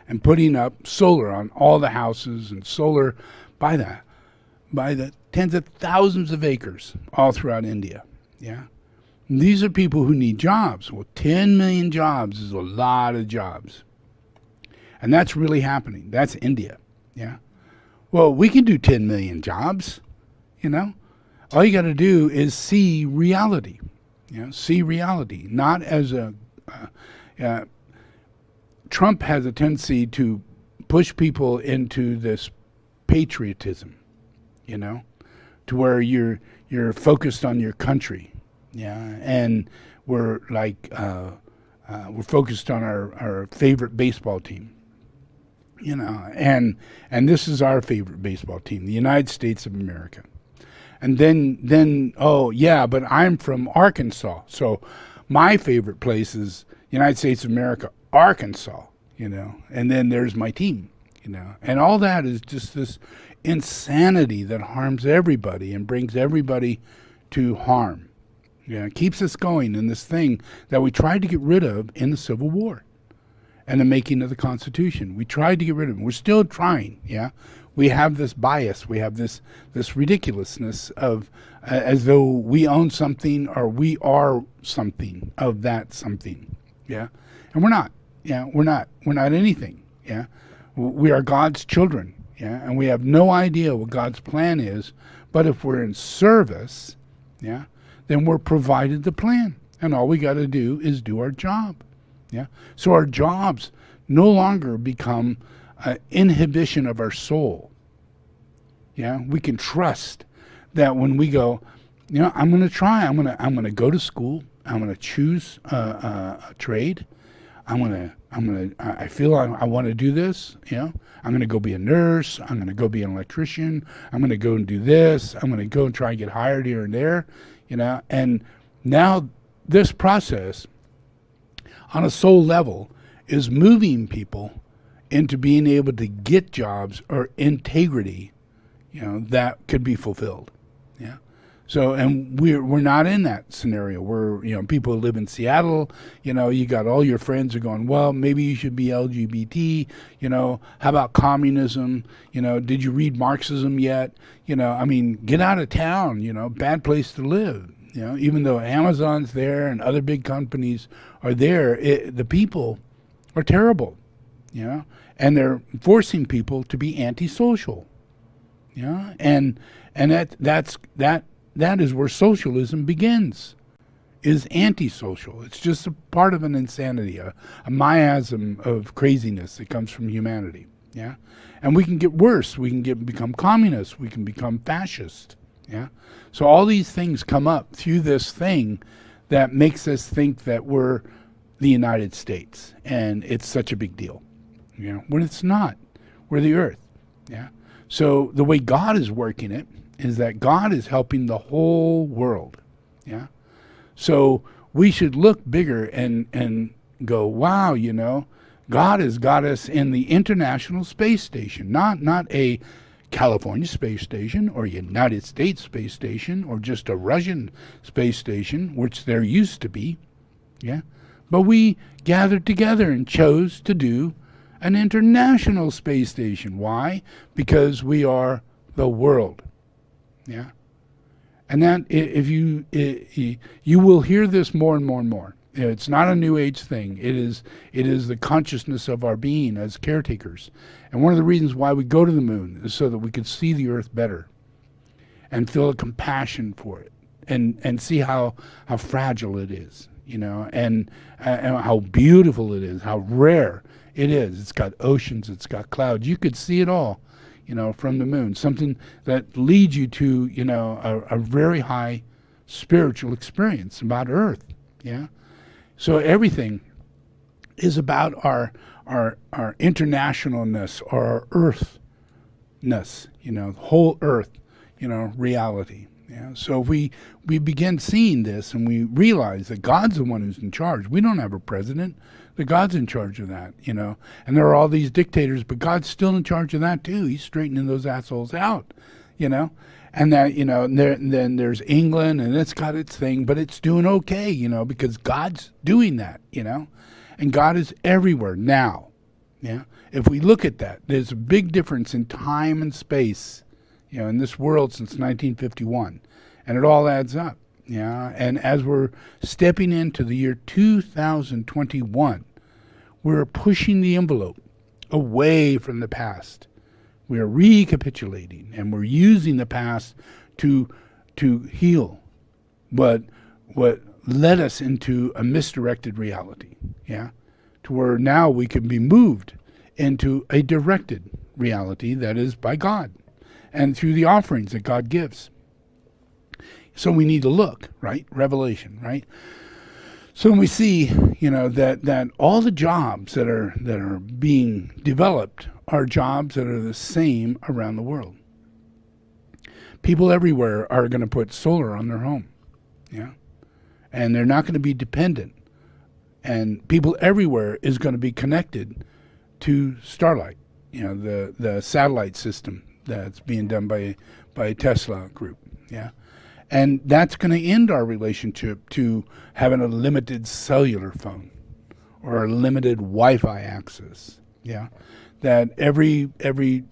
S1: and putting up solar on all the houses, and solar by the tens of thousands of acres all throughout India, And these are people who need jobs. Well, 10 million jobs is a lot of jobs. And that's really happening. That's India. Well, we can do 10 million jobs. you know? All you got to do is see reality, see reality, not as a, Trump has a tendency to push people into this patriotism, to where you're focused on your country, and we're like, we're focused on our favorite baseball team, and this is our favorite baseball team, the United States of America. And then, oh yeah, but I'm from Arkansas, so my favorite place is United States of America, Arkansas, and then there's my team, and all that is just this insanity that harms everybody and brings everybody to harm. It keeps us going in this thing that we tried to get rid of in the Civil War and the making of the Constitution. We tried to get rid of it. We're still trying, We have this bias. We have this ridiculousness of as though we own something or we are something of that something, And we're not, We're not anything, We are God's children, And we have no idea what God's plan is. But if we're in service, then we're provided the plan, and all we got to do is do our job, So our jobs no longer become inhibition of our soul. We can trust that when we go, I'm going to try. I'm going to go to school. I'm going to choose a trade. I feel I want to do this. I'm going to go be a nurse. I'm going to go be an electrician. I'm going to go and do this. I'm going to go and try and get hired here and there. And now this process on a soul level is moving people into being able to get jobs or integrity, that could be fulfilled. So, and we're not in that scenario. We're, people who live in Seattle, you got all your friends are going, well, maybe you should be LGBT, how about communism? Did you read Marxism yet? Get out of town, bad place to live. Even though Amazon's there and other big companies are there, the people are terrible, and they're forcing people to be antisocial, and that is where socialism begins, is antisocial. It's just a part of an insanity, a miasm of craziness that comes from humanity, and we can get worse. We can become communists. We can become fascist, So all these things come up through this thing that makes us think that we're the United States, and it's such a big deal, when it's not. We're the earth, So the way God is working it is that God is helping the whole world, So we should look bigger and go, wow, God has got us in the International Space Station, not a California space station or United States space station or just a Russian space station, which there used to be, But we gathered together and chose to do an international space station. Why? Because we are the world, And that if you will hear this more and more and more. It's not a New Age thing. It is the consciousness of our being as caretakers. And one of the reasons why we go to the moon is so that we could see the earth better and feel a compassion for it and see how fragile it is, and how beautiful it is, how rare it is. It's got oceans, it's got clouds. You could see it all, from the moon, something that leads you to, a very high spiritual experience about Earth, So everything is about our internationalness or our earthness, the whole earth, reality. So if we begin seeing this and we realize that God's the one who's in charge. We don't have a president. The God's in charge of that, And there are all these dictators, but God's still in charge of that too. He's straightening those assholes out, And that, then there's England, and it's got its thing, but it's doing okay, because God's doing that, And God is everywhere now, If we look at that, there's a big difference in time and space, in this world since 1951, and it all adds up, And as we're stepping into the year 2021, we're pushing the envelope away from the past. We are recapitulating, and we're using the past to heal what led us into a misdirected reality, yeah, to where now we can be moved into a directed reality that is by God and through the offerings that God gives. So we need to look, right? Revelation, right? So when we see, that all the jobs that are being developed are jobs that are the same around the world. People everywhere are going to put solar on their home, yeah, and they're not going to be dependent. And people everywhere is going to be connected to Starlight, the satellite system that's being done by Tesla Group, yeah. And that's going to end our relationship to having a limited cellular phone or a limited Wi-Fi access, yeah. That every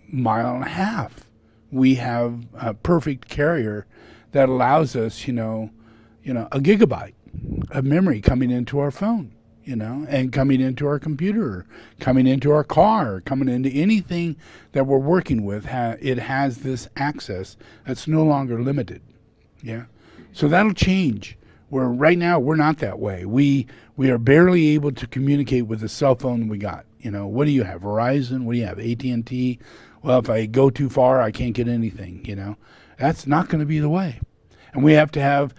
S1: mile and a half we have a perfect carrier that allows us, a gigabyte of memory coming into our phone, and coming into our computer, coming into our car, coming into anything that we're working with. It has this access that's no longer limited, yeah. So that'll change. Where right now we're not that way. We are barely able to communicate with the cell phone we got. What do you have? Verizon? What do you have? AT&T? Well, if I go too far, I can't get anything. That's not going to be the way. And we have to have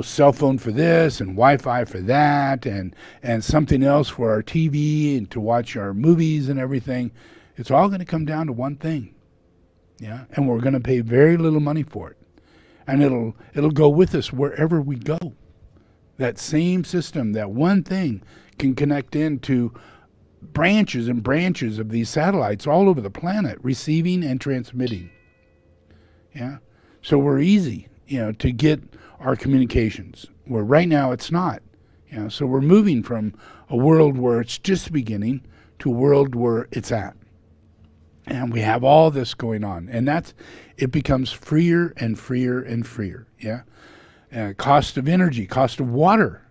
S1: cell phone for this and Wi-Fi for that and something else for our TV and to watch our movies and everything. It's all going to come down to one thing, yeah. And we're going to pay very little money for it, and it'll go with us wherever we go. That same system, that one thing, can connect into branches and branches of these satellites all over the planet, receiving and transmitting. Yeah. So we're easy, to get our communications, where right now it's not. So we're moving from a world where it's just beginning to a world where it's at. And we have all this going on. And it becomes freer and freer and freer. Yeah. Cost of energy, cost of water,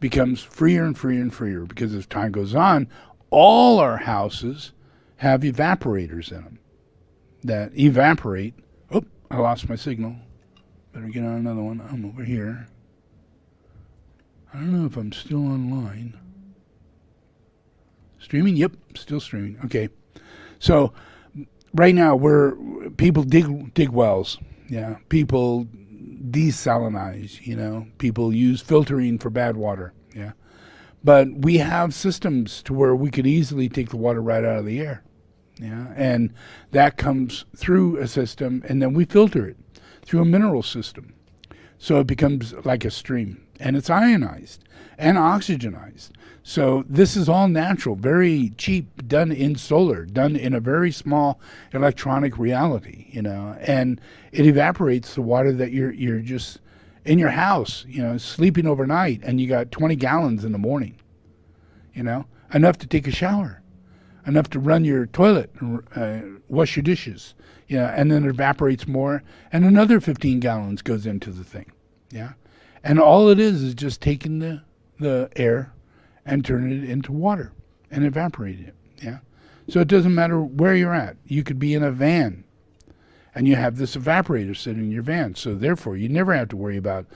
S1: becomes freer and freer and freer, because as time goes on, all our houses have evaporators in them that evaporate. Oh, I lost my signal. Better get on another one. I'm over here. I don't know if I'm still online. Streaming? Yep, still streaming. Okay. So right now people dig wells. Yeah. People desalinize, people use filtering for bad water, yeah. But we have systems to where we could easily take the water right out of the air, yeah. And that comes through a system, and then we filter it through a mineral system. So it becomes like a stream, and it's ionized and oxygenized. So this is all natural, very cheap, done in solar, done in a very small electronic reality, and it evaporates the water that you're just in your house, sleeping overnight, and you got 20 gallons in the morning, enough to take a shower, enough to run your toilet, wash your dishes, and then it evaporates more, and another 15 gallons goes into the thing, yeah. And all it is just taking the air and turning it into water and evaporating it, yeah. So it doesn't matter where you're at. You could be in a van, and you have this evaporator sitting in your van, so therefore you never have to worry about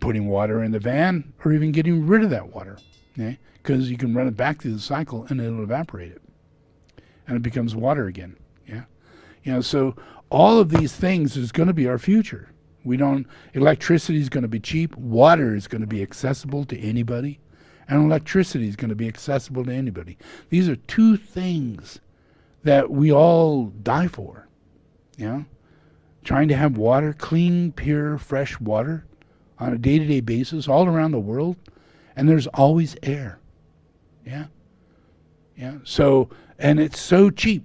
S1: putting water in the van or even getting rid of that water, okay? Because you can run it back through the cycle and it'll evaporate it, and it becomes water again, yeah. So all of these things is going to be our future. Electricity is going to be cheap. Water is going to be accessible to anybody. And electricity is going to be accessible to anybody. These are two things that we all die for. Trying to have water, clean, pure, fresh water on a day-to-day basis all around the world. And there's always air. Yeah. So, and it's so cheap.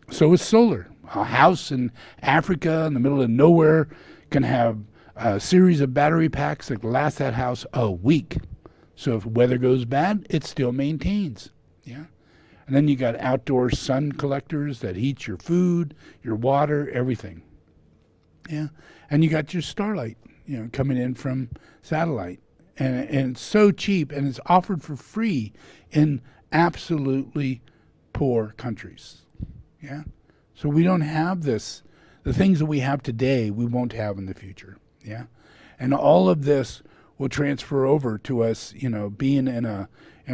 S1: So is solar. A house in Africa in the middle of nowhere can have a series of battery packs that last that house a week. So if weather goes bad, it still maintains, yeah. And then you got outdoor sun collectors that heat your food, your water, everything, yeah. And you got your starlight, coming in from satellite, and it's so cheap, and it's offered for free in absolutely poor countries, yeah. So we don't have this The things that we have today, we won't have in the future. Yeah. And all of this will transfer over to us, being in a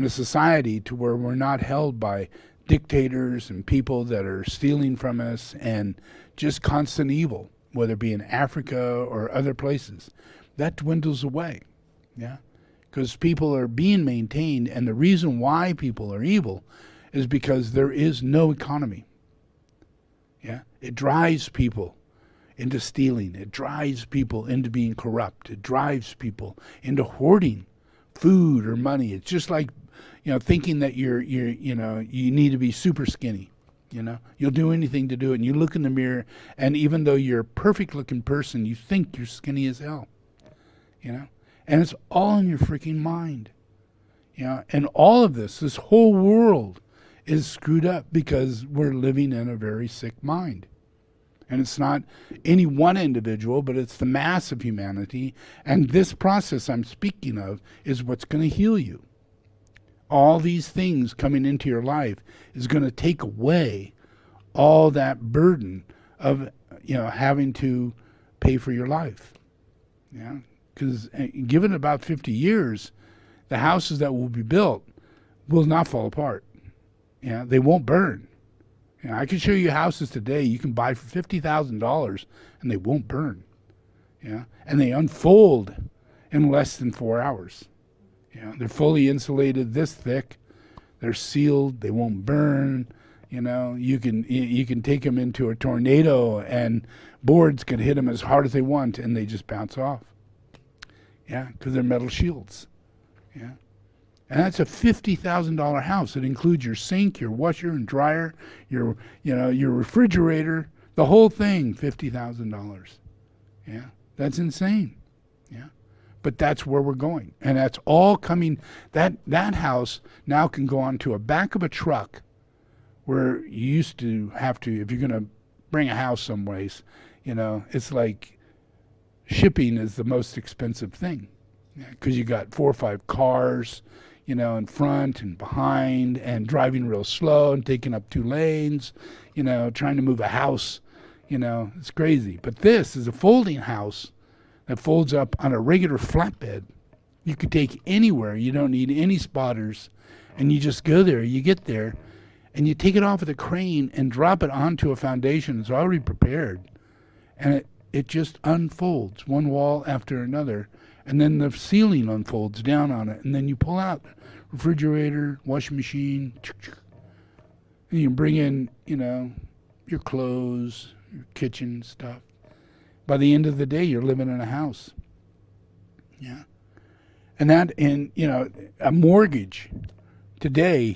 S1: society to where we're not held by dictators and people that are stealing from us and just constant evil, whether it be in Africa or other places. That dwindles away. Yeah. Because people are being maintained, and the reason why people are evil is because there is no economy. Yeah. It drives people into stealing. It drives people into being corrupt. It drives people into hoarding food or money. It's just like, thinking that you need to be super skinny. You'll do anything to do it. And you look in the mirror, and even though you're a perfect looking person, you think you're skinny as hell. And it's all in your freaking mind. And all of this whole world is screwed up because we're living in a very sick mind. And it's not any one individual, but it's the mass of humanity. And this process I'm speaking of is what's going to heal you. All these things coming into your life is going to take away all that burden of, having to pay for your life. Yeah. Because given about 50 years, the houses that will be built will not fall apart. They won't burn. I can show you houses today you can buy for $50,000 and they won't burn. And they unfold in less than 4 hours. They're fully insulated this thick. They're sealed. They won't burn. You can take them into a tornado and boards can hit them as hard as they want and they just bounce off. Because they're metal shields. And that's a $50,000 house. It includes your sink, your washer and dryer, your refrigerator, the whole thing, $50,000. That's insane. But that's where we're going. And that's all coming. That house now can go onto a back of a truck where you used to have to, if you're going to bring a house someplace, it's like shipping is the most expensive thing. Because you got 4 or 5 cars, in front and behind, and driving real slow and taking up 2 lanes, trying to move a house, it's crazy. But this is a folding house that folds up on a regular flatbed. You could take anywhere. You don't need any spotters. And you just go there. You get there, and you take it off with a crane and drop it onto a foundation. It's already prepared. And it just unfolds, one wall after another. And then the ceiling unfolds down on it. And then you pull out refrigerator, washing machine. And you bring in, your clothes, your kitchen stuff. By the end of the day, you're living in a house. And a mortgage today,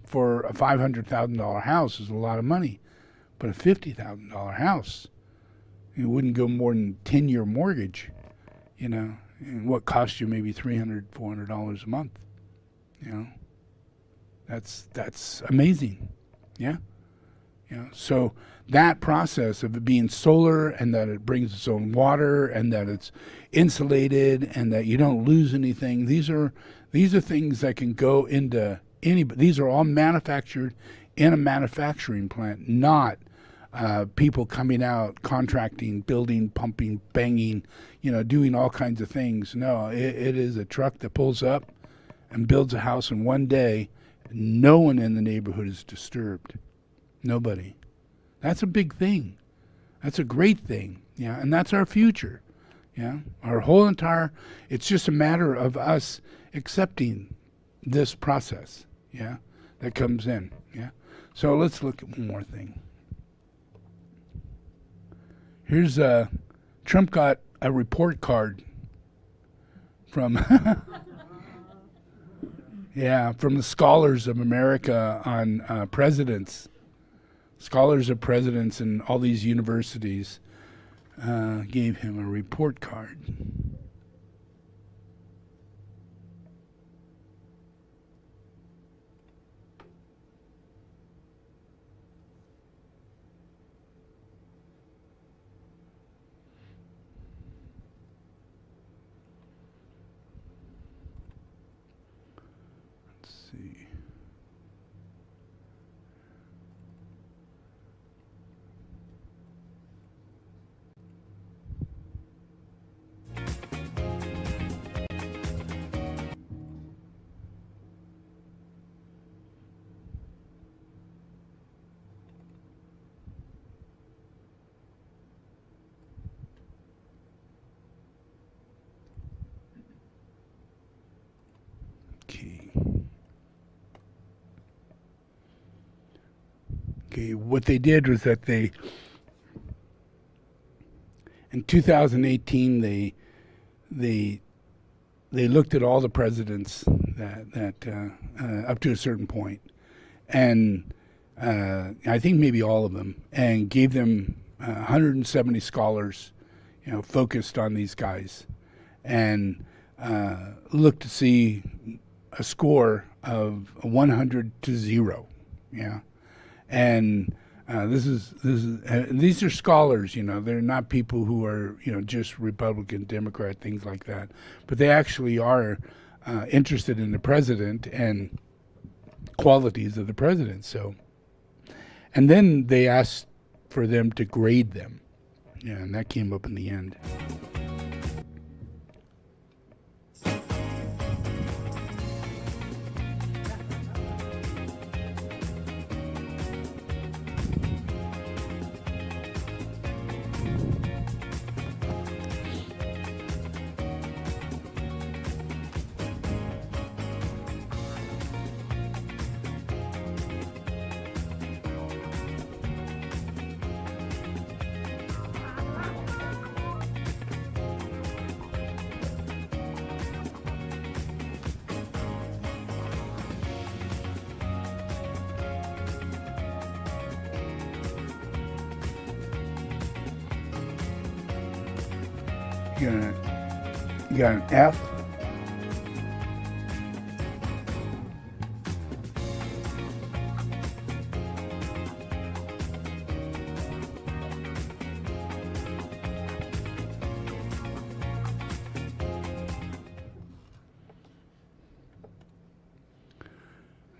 S1: for a $500,000 house is a lot of money. But a $50,000 house, it wouldn't go more than a 10-year mortgage, and what costs you maybe $300, $400 a month. That's amazing. So that process of it being solar and that it brings its own water and that it's insulated and that you don't lose anything, these are things that can go into these are all manufactured in a manufacturing plant, not people coming out, contracting, building, pumping, banging, doing all kinds of things. No, it is a truck that pulls up and builds a house in one day. No one in the neighborhood is disturbed. Nobody. That's a big thing. That's a great thing. And that's our future. Our whole it's just a matter of us accepting this process. That comes in. So let's look at one more thing. Here's Trump got a report card from from the Scholars of America on presidents. Scholars of presidents in all these universities gave him a report card. Okay. Okay, what they did was that in 2018, they looked at all the presidents that up to a certain point, and I think maybe all of them, and gave them 170 scholars, focused on these guys, and looked to see a score of 100 to 0. Yeah, and these are scholars. They're not people who are just Republican, Democrat, things like that, but they actually are interested in the president and qualities of the president. So, and then they asked for them to grade them. Yeah, and that came up in the end. You got an F.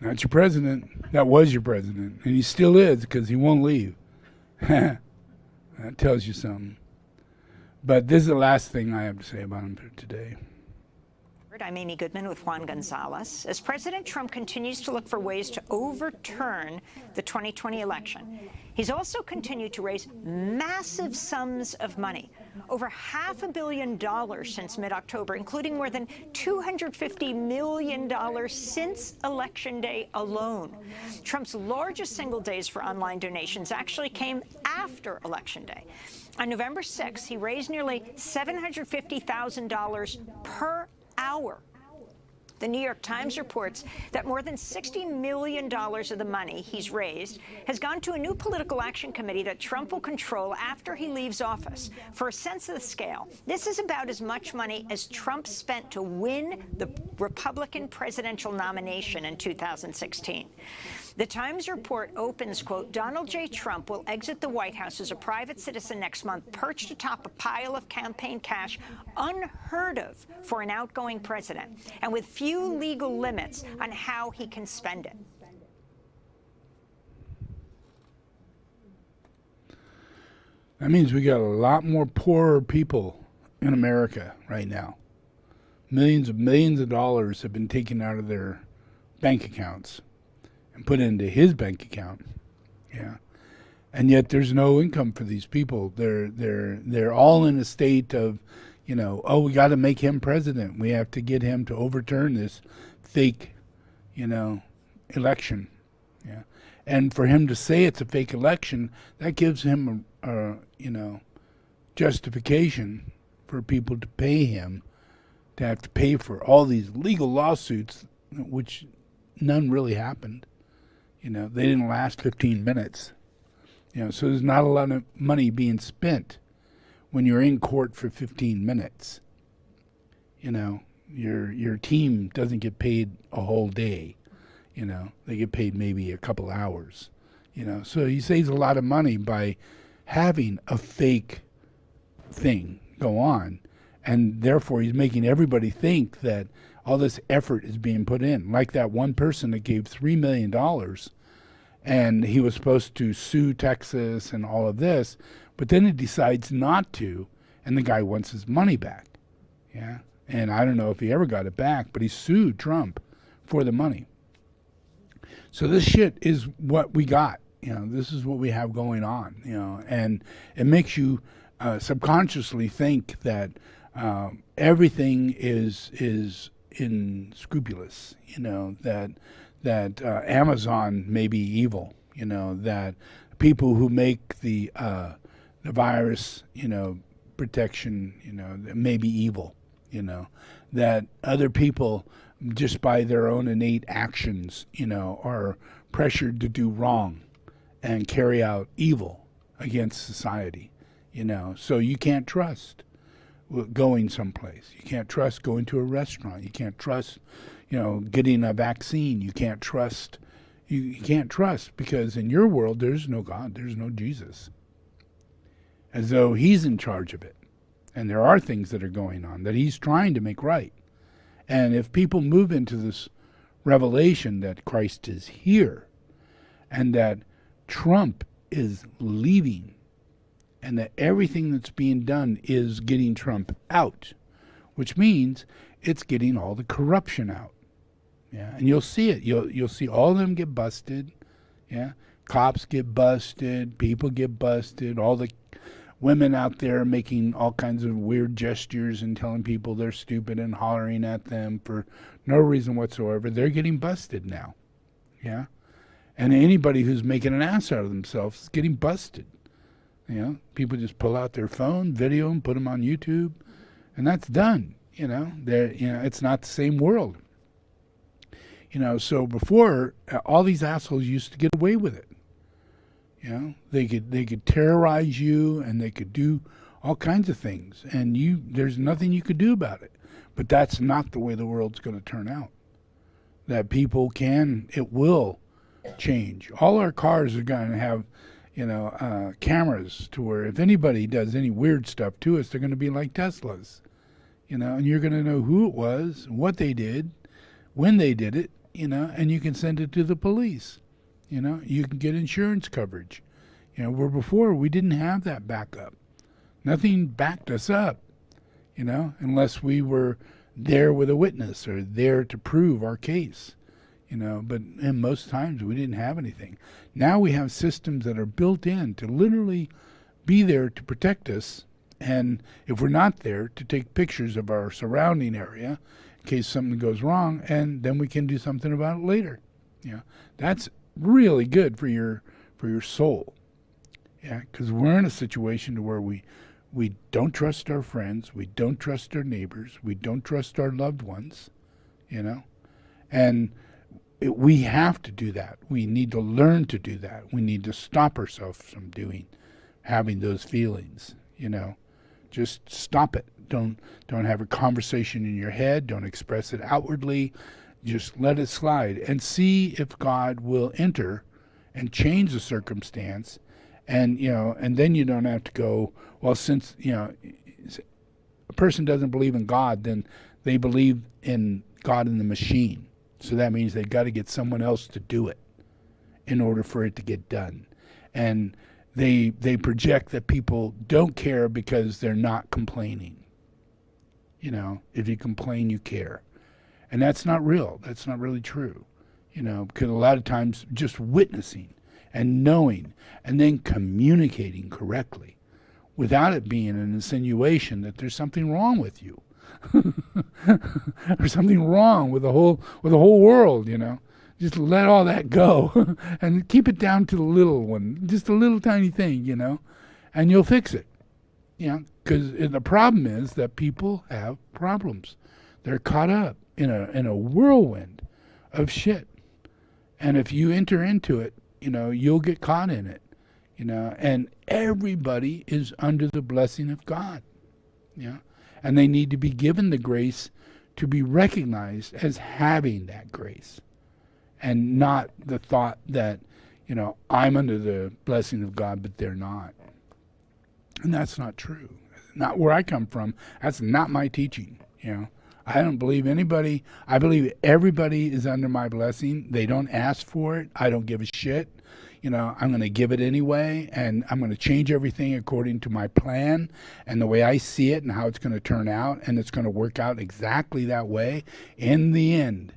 S1: That's your president. That was your president. And he still is, because he won't leave. That tells you something. But this is the last thing I have to say about him for today.
S3: I'm Amy Goodman with Juan Gonzalez. As President Trump continues to look for ways to overturn the 2020 election, he's also continued to raise massive sums of money, over $500 million since mid-October, including more than $250 million since Election Day alone. Trump's largest single days for online donations actually came after Election Day. On November 6th, he raised nearly $750,000 per hour. The New York Times reports that more than $60 million of the money he's raised has gone to a new political action committee that Trump will control after he leaves office. For a sense of the scale, this is about as much money as Trump spent to win the Republican presidential nomination in 2016. The Times report opens, quote, Donald J. Trump will exit the White House as a private citizen next month, perched atop a pile of campaign cash unheard of for an outgoing president, and with few legal limits on how he can spend it.
S1: That means we got a lot more poorer people in America right now. Millions of dollars have been taken out of their bank accounts and put into his bank account. Yeah. And yet there's no income for these people. They're all in a state of, oh, we got to make him president. We have to get him to overturn this fake, election. Yeah. And for him to say it's a fake election, that gives him a justification for people to pay him, to have to pay for all these legal lawsuits, which none really happened. They didn't last 15 minutes. So there's not a lot of money being spent when you're in court for 15 minutes. Your team doesn't get paid a whole day. They get paid maybe a couple hours. So he saves a lot of money by having a fake thing go on, and therefore he's making everybody think that all this effort is being put in. Like that one person that gave $3 million, and he was supposed to sue Texas and all of this, but then he decides not to, and the guy wants his money back. Yeah, and I don't know if he ever got it back, but he sued Trump for the money. So this shit is what we got. This is what we have going on. And it makes you subconsciously think that everything is unscrupulous, that Amazon may be evil, that people who make the virus, protection, may be evil, that other people, just by their own innate actions, are pressured to do wrong and carry out evil against society, So you can't trust going someplace. You can't trust going to a restaurant. You can't trust, getting a vaccine. You can't trust. You can't trust because in your world there's no God, there's no Jesus. As though he's in charge of it. And there are things that are going on that he's trying to make right. And if people move into this revelation that Christ is here and that Trump is leaving and that everything that's being done is getting Trump out, which means it's getting all the corruption out. Yeah, and you'll see it. You'll see all of them get busted. Yeah, cops get busted, people get busted, all the women out there making all kinds of weird gestures and telling people they're stupid and hollering at them for no reason whatsoever. They're getting busted now. Yeah, and anybody who's making an ass out of themselves is getting busted. People just pull out their phone, video them, put them on YouTube, and that's done. It's not the same world. So before, all these assholes used to get away with it. They could terrorize you and they could do all kinds of things, and there's nothing you could do about it. But that's not the way the world's going to turn out. That it will change. All our cars are going to have, cameras to where if anybody does any weird stuff to us, they're going to be like Teslas, and you're going to know who it was, what they did, when they did it, and you can send it to the police. You can get insurance coverage. Where before we didn't have that backup. Nothing backed us up, unless we were there with a witness or there to prove our case. But in most times we didn't have anything. Now we have systems that are built in to literally be there to protect us, and if we're not there, to take pictures of our surrounding area in case something goes wrong, and then we can do something about it later. That's really good for your soul. Because we're in a situation to where we don't trust our friends, we don't trust our neighbors, we don't trust our loved ones, and we have to do that. We need to learn to do that. We need to stop ourselves from having those feelings. Just stop it. Don't have a conversation in your head. Don't express it outwardly. Just let it slide and see if God will enter and change the circumstance. And then you don't have to go, well, since a person doesn't believe in God, then they believe in God in the machine. So that means they've got to get someone else to do it in order for it to get done. And they project that people don't care because they're not complaining. If you complain, you care. And that's not real. That's not really true. Because a lot of times just witnessing and knowing and then communicating correctly without it being an insinuation that there's something wrong with you. There's something wrong with the whole world, Just let all that go and keep it down to the little one, just a little tiny thing, and you'll fix it. Because the problem is that people have problems. They're caught up in a whirlwind of shit. And if you enter into it, you'll get caught in it, and everybody is under the blessing of God, and they need to be given the grace to be recognized as having that grace, and not the thought that, I'm under the blessing of God, but they're not. And that's not true. Not where I come from. That's not my teaching, I don't believe anybody. I believe everybody is under my blessing. They don't ask for it. I don't give a shit. I'm going to give it anyway, and I'm going to change everything according to my plan and the way I see it and how it's going to turn out, and it's going to work out exactly that way in the end.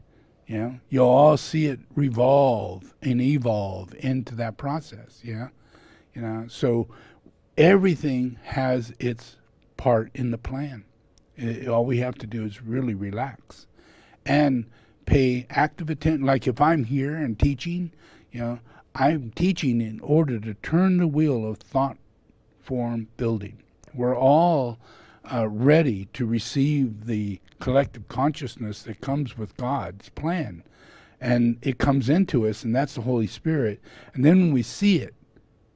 S1: You'll all see it revolve and evolve into that process. So everything has its part in the plan. All we have to do is really relax and pay active attention. Like if I'm here and teaching, I'm teaching in order to turn the wheel of thought form building. We're all ready to receive the collective consciousness that comes with God's plan. And it comes into us, and that's the Holy Spirit. And then when we see it,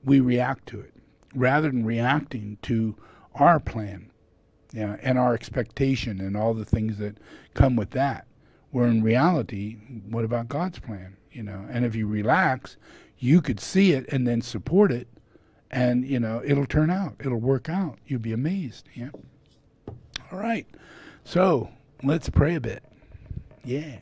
S1: we react to it, rather than reacting to our plan, and our expectation and all the things that come with that. Where in reality, what about God's plan? And if you relax, you could see it and then support it, and it'll turn out, it'll work out. You'll be amazed. Yeah. All right. So let's pray a bit. Yeah.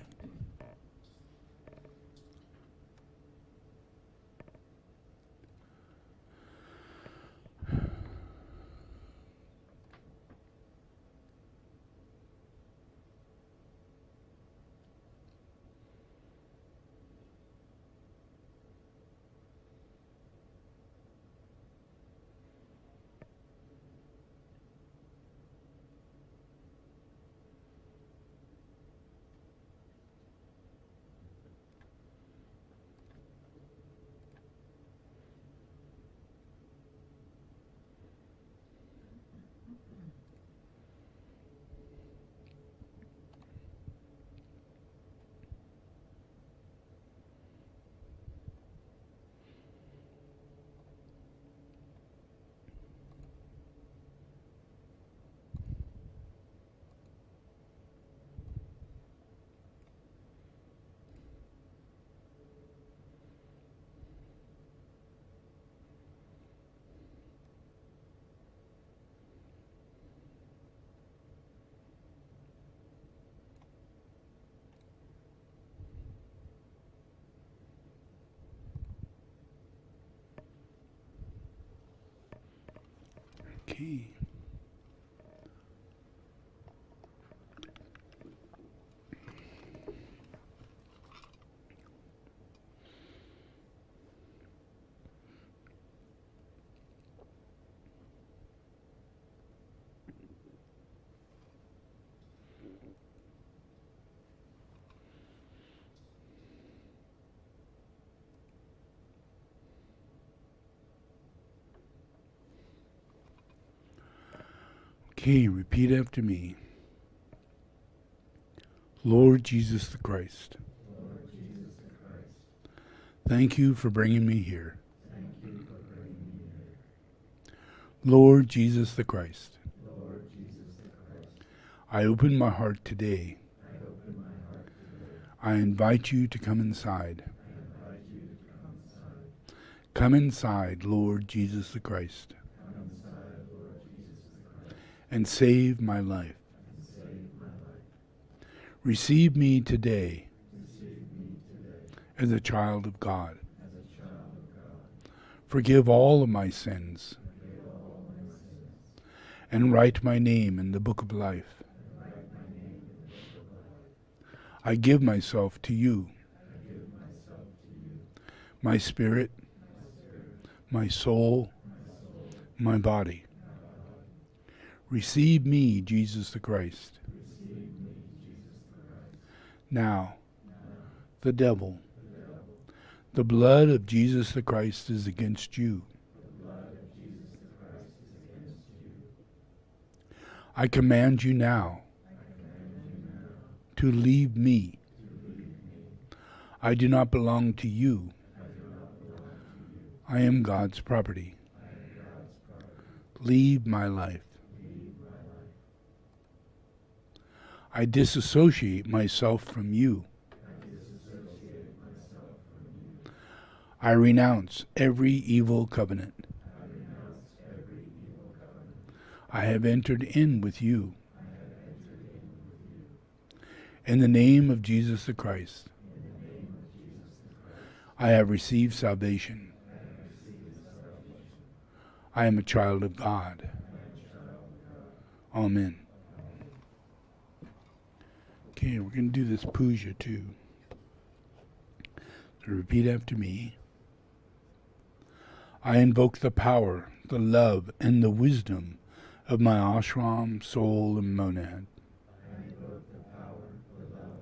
S1: Okay. Okay, repeat after me. Lord Jesus the Christ, thank you for bringing me here. Lord Jesus the Christ, I open my heart today. I invite you to come inside. Come inside, Lord Jesus the Christ, and save my life. Receive me today as a child of God. Forgive all of my sins and write my name in the book of life. I give myself to you, my spirit, my soul, my body. Receive me, Jesus the Christ. Now, the devil, the blood of Jesus the Christ is against you. I command you now to leave me. I do not belong to you. I am God's property. Leave my life. I disassociate myself from you. I renounce every evil covenant. I have entered in with you. In the name of Jesus the Christ, I have received salvation. I am a child of God. Amen. Okay, we're going to do this puja too. So repeat after me. I invoke the power, the love, and the wisdom of my ashram, soul, and monad. I invoke the power, the love,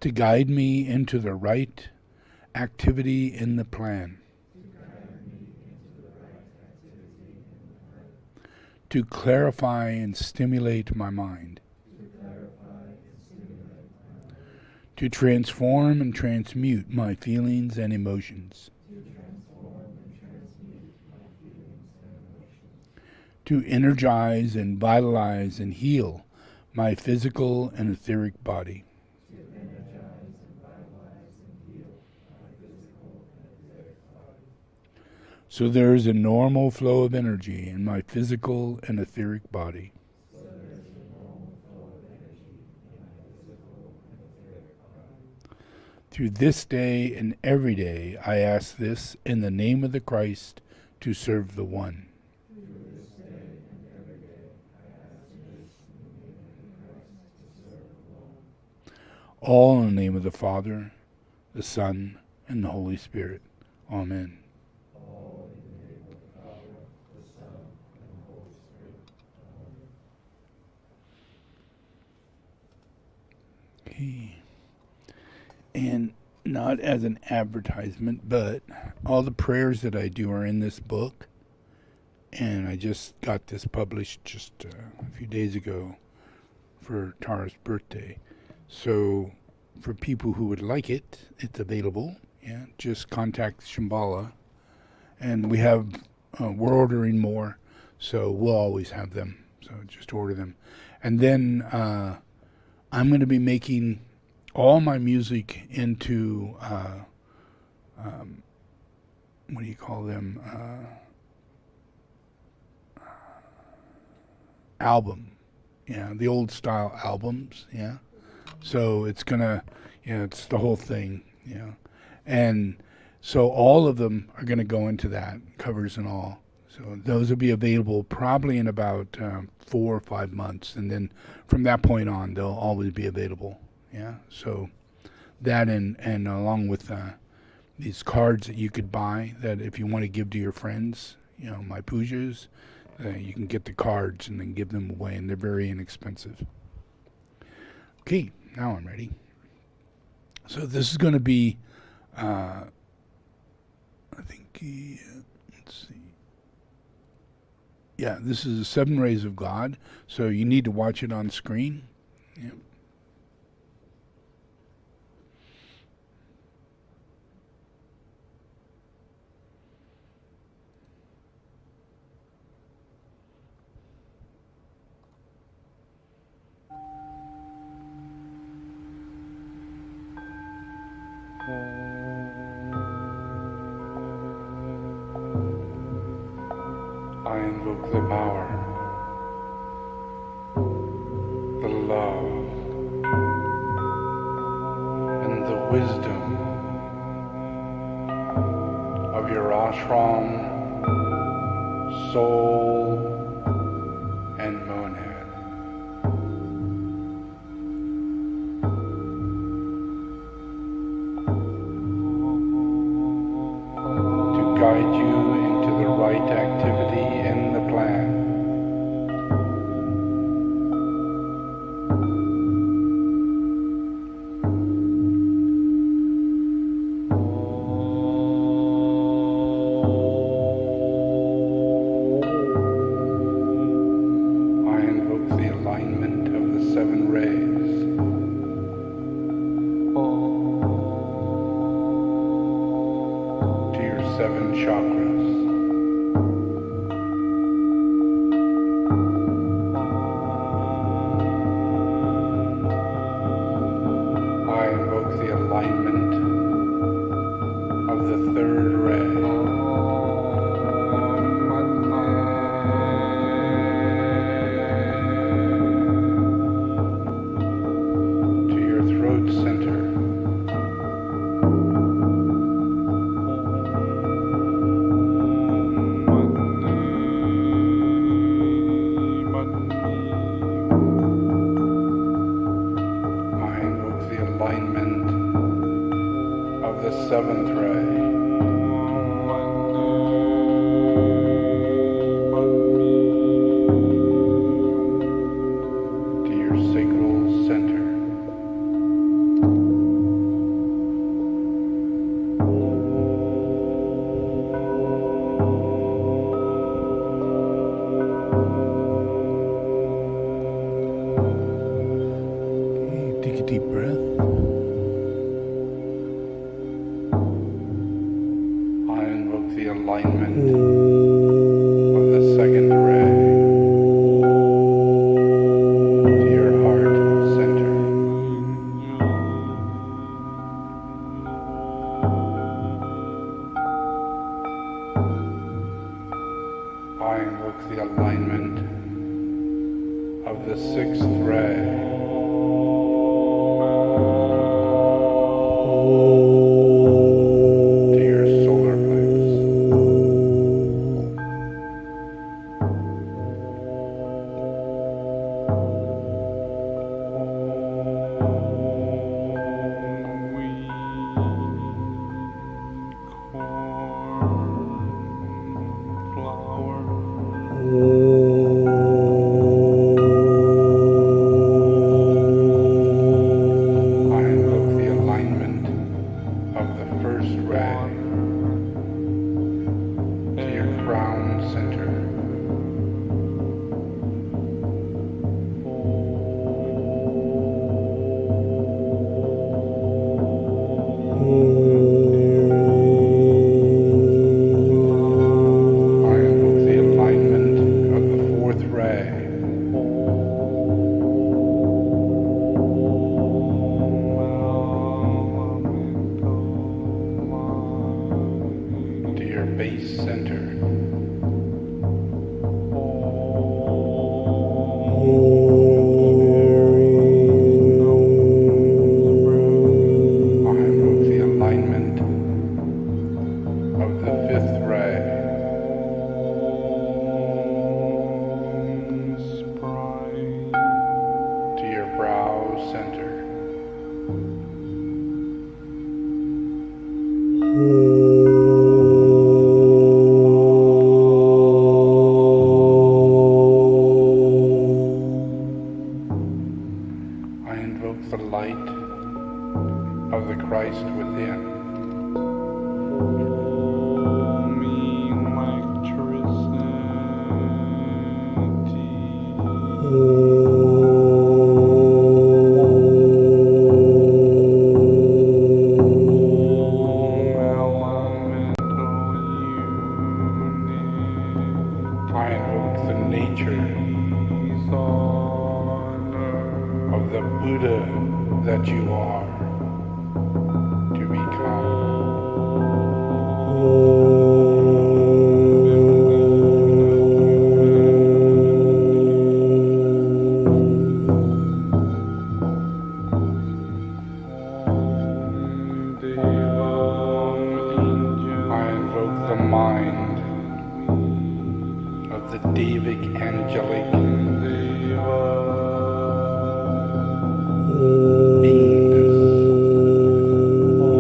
S1: to guide me into the right activity in the plan, to clarify and stimulate my mind, to transform and transmute my feelings and emotions, to energize and vitalize and heal my physical and etheric body, so there is a normal flow of energy in my physical and etheric body. Through this day and every day, I ask this in the name of the Christ to serve the One. All in the name of the Father, the Son, and the Holy Spirit. Amen. Okay. And not as an advertisement, but all the prayers that I do are in this book. And I just got this published just a few days ago for Tara's birthday. So for people who would like it, it's available. Yeah, just contact Shambhala. And we're ordering more, so we'll always have them. So just order them. And then I'm going to be making all my music into, what do you call them? Album. Yeah, the old style albums, yeah. So it's gonna, it's the whole thing, And so all of them are gonna go into that, covers and all. So those will be available probably in about 4 or 5 months, and then from that point on, they'll always be available. Yeah. So that and along with these cards that you could buy, that if you want to give to your friends, my pujas, you can get the cards and then give them away, and they're very inexpensive. Okay, now I'm ready. So this is going to be, I think, let's see. Yeah, this is the 7 Rays of God, so you need to watch it on screen. Yeah. I invoke the power, the love, and the wisdom of your ashram, soul, and monad. To guide you into the right activity in the plan. I invoke the alignment of the 7 rays. To your 7 chakras. I invoke the alignment of the 3rd ray. To your throat center. I invoke the alignment of the 7th ray. To your sacral center. the alignment of the second ray to your heart center. I invoke the alignment of the sixth ray to your solar plexus. I invoke the alignment of the first ray to your crown center. I invoke the alignment of the fourth ray to your base center. I invoke the alignment of the fifth ray to your brow center. I invoke the light of the Christ within. I invoke the nature of the Buddha that you are to become. I invoke the mind of the Devic angelic beingness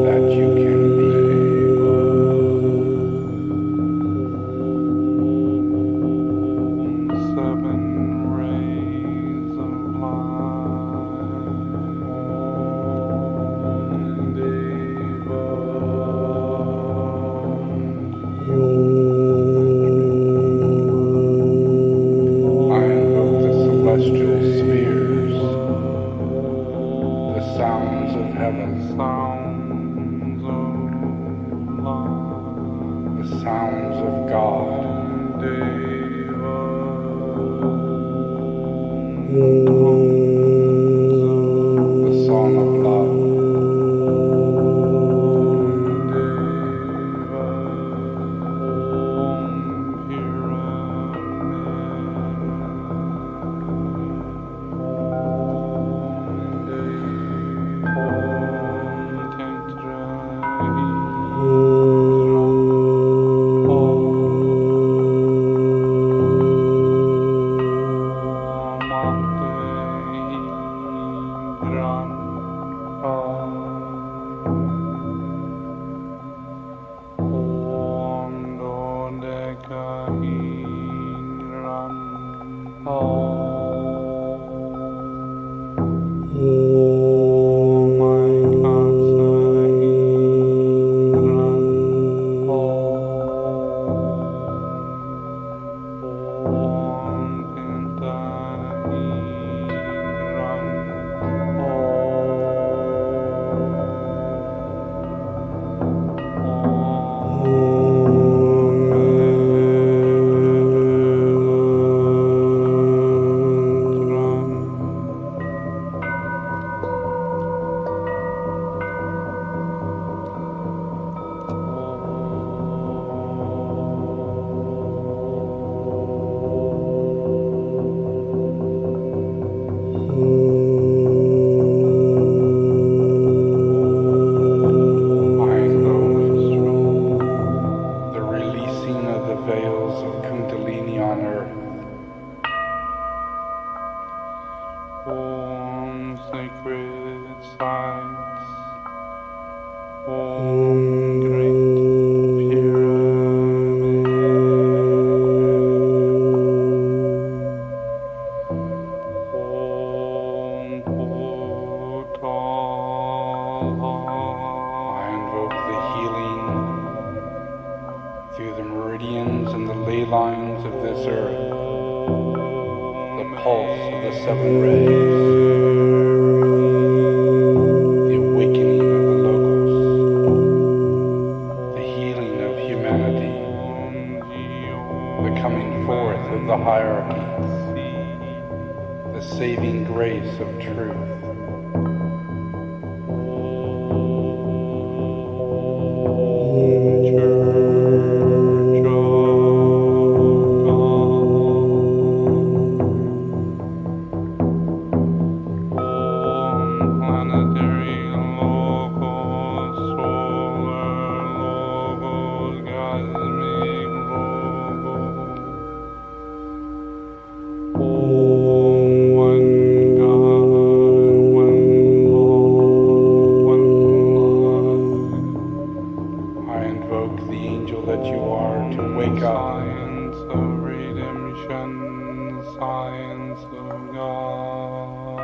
S1: that you can be. I invoke the celestial spheres, the sounds of heaven, the sounds of God, the song of love, ley lines of this earth, the pulse of the seven rays, the awakening of the logos, the healing of humanity, the coming forth of the hierarchies, the saving grace of truth.
S4: Planetary, logos, solar, logos, cosmic, logos. One God, one law, one life.
S1: I invoke the angel that you are to wake up.
S4: Science of redemption, science of God.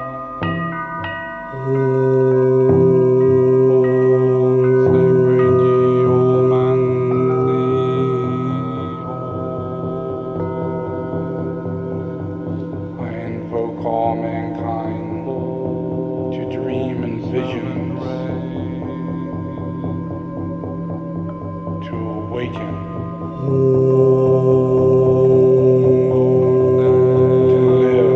S4: Sacred geomancy.
S1: I invoke all mankind to dream in visions, to awaken, to live.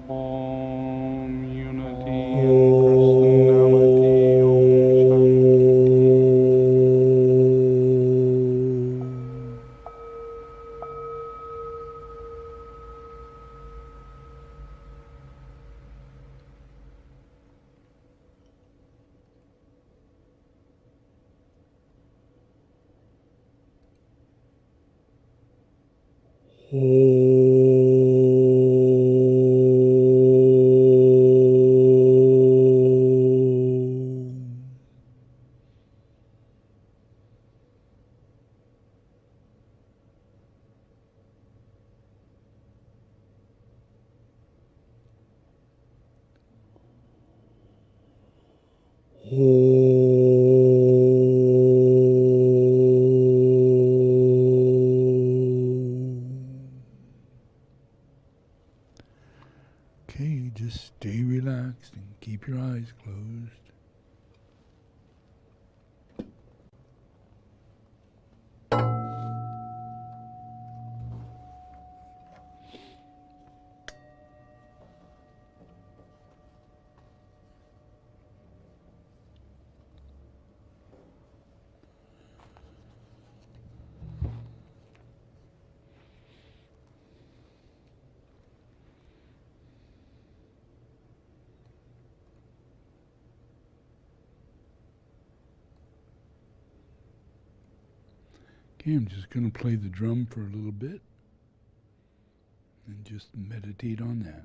S4: Om unity and personality. Om
S1: Okay, just stay relaxed and keep your eyes closed. Okay, I'm just going to play the drum for a little bit and just meditate on that.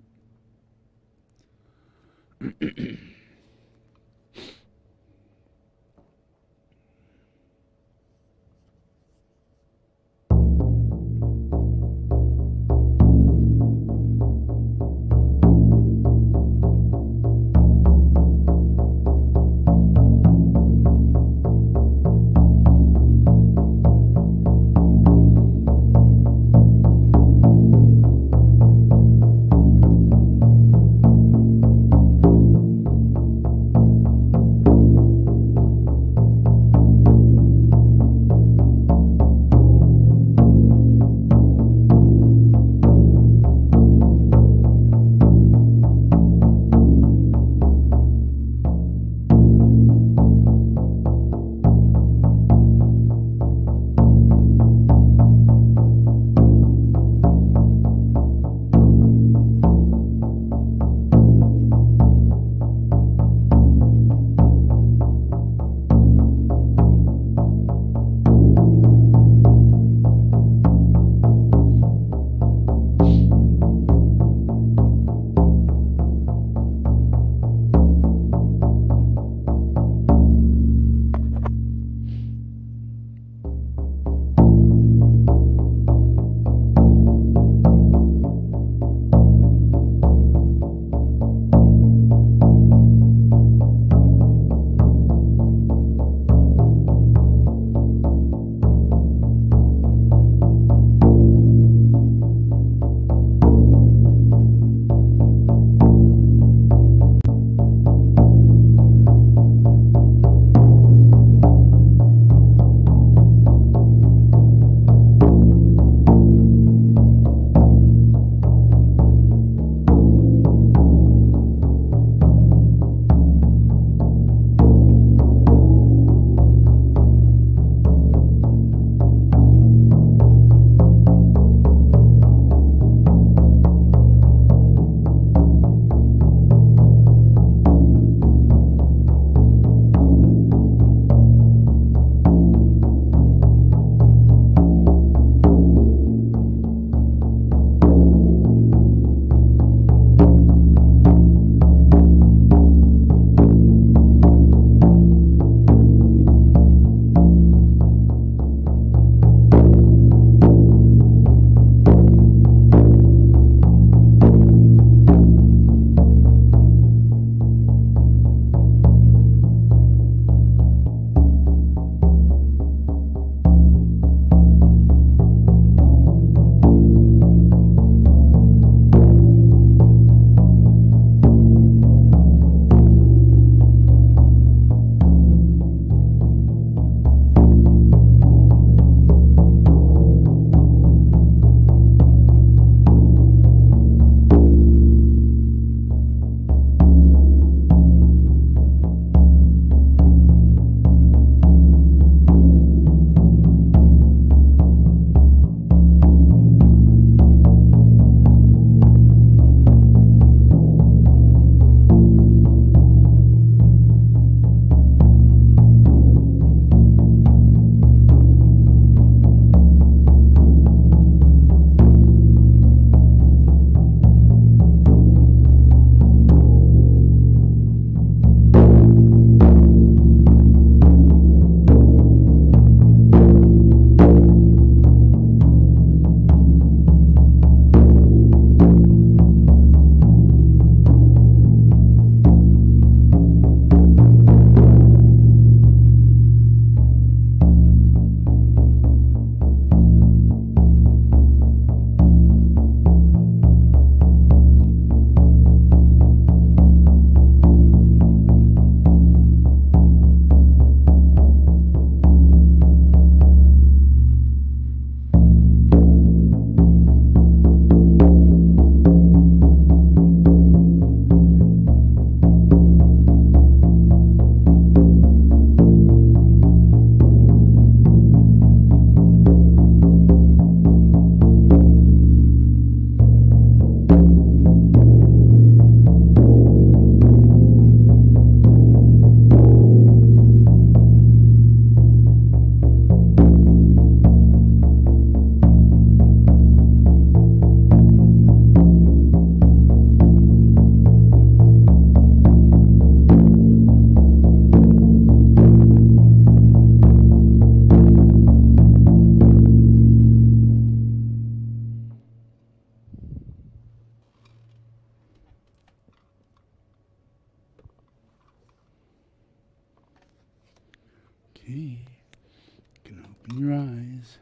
S1: Open your eyes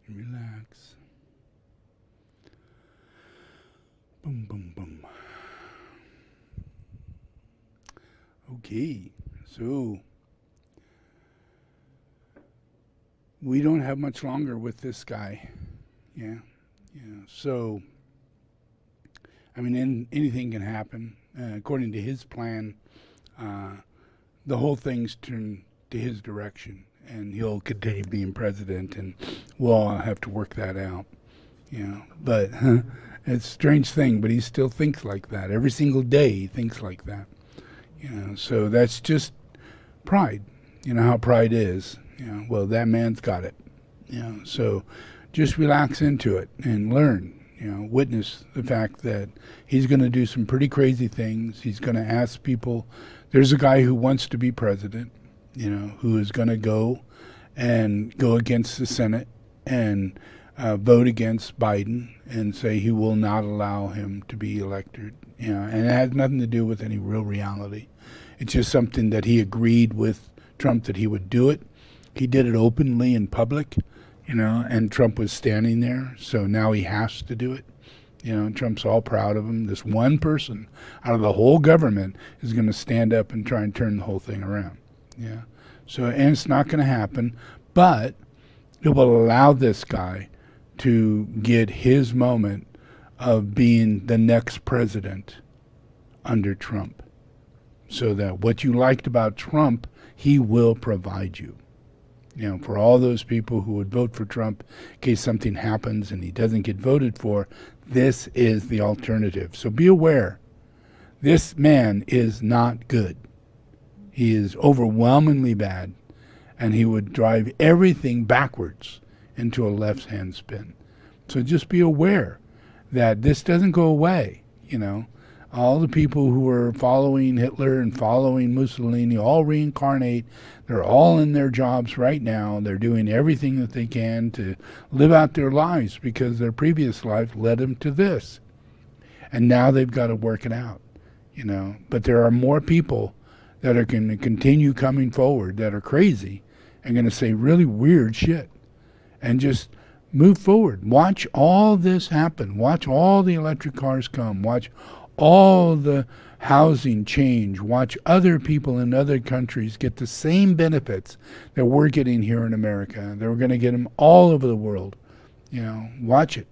S1: and relax. Boom, boom, boom. Okay, so we don't have much longer with this guy. Yeah. So, I mean, anything can happen. According to his plan, the whole thing's turned to his direction, and he'll continue being president, and we'll all have to work that out. But it's a strange thing, but he still thinks like that. Every single day he thinks like that. So that's just pride. You know how pride is. Well, that man's got it. So just relax into it and learn. Witness the fact that he's going to do some pretty crazy things. He's going to ask people. There's a guy who wants to be president, who is going to go against the Senate and vote against Biden and say he will not allow him to be elected. And it has nothing to do with any real reality. It's just something that he agreed with Trump that he would do it. He did it openly in public, and Trump was standing there, so now he has to do it. And Trump's all proud of him. This one person out of the whole government is going to stand up and try and turn the whole thing around. So, and it's not going to happen, but it will allow this guy to get his moment of being the next president under Trump. So that what you liked about Trump, he will provide you. For all those people who would vote for Trump in case something happens and he doesn't get voted for, this is the alternative. So be aware, this man is not good. He is overwhelmingly bad, and he would drive everything backwards into a left-hand spin. So just be aware that this doesn't go away. All the people who are following Hitler and following Mussolini all reincarnate. They're all in their jobs right now. They're doing everything that they can to live out their lives because their previous life led them to this. And now they've got to work it out, But there are more people that are going to continue coming forward that are crazy and going to say really weird shit and just move forward. Watch all this happen. Watch all the electric cars come. Watch all the housing change. Watch other people in other countries get the same benefits that we're getting here in America. They're going to get them all over the world. Watch it.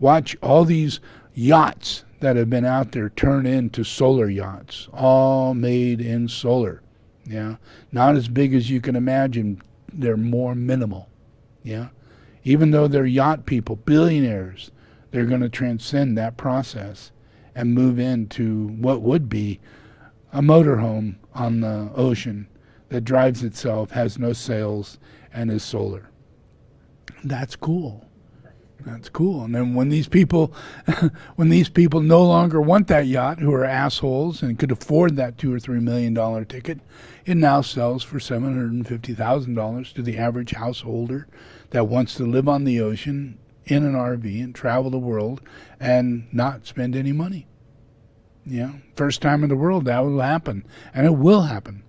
S1: Watch all these yachts that have been out there turn into solar yachts, all made in solar. Not as big as you can imagine. They're more minimal. Even though they're yacht people, billionaires, they're going to transcend that process and move into what would be a motorhome on the ocean that drives itself, has no sails, and is solar. That's cool. That's cool. And then when these people no longer want that yacht, who are assholes and could afford that $2 or $3 million ticket, it now sells for $750,000 to the average householder that wants to live on the ocean in an RV and travel the world and not spend any money. First time in the world that will happen, and it will happen.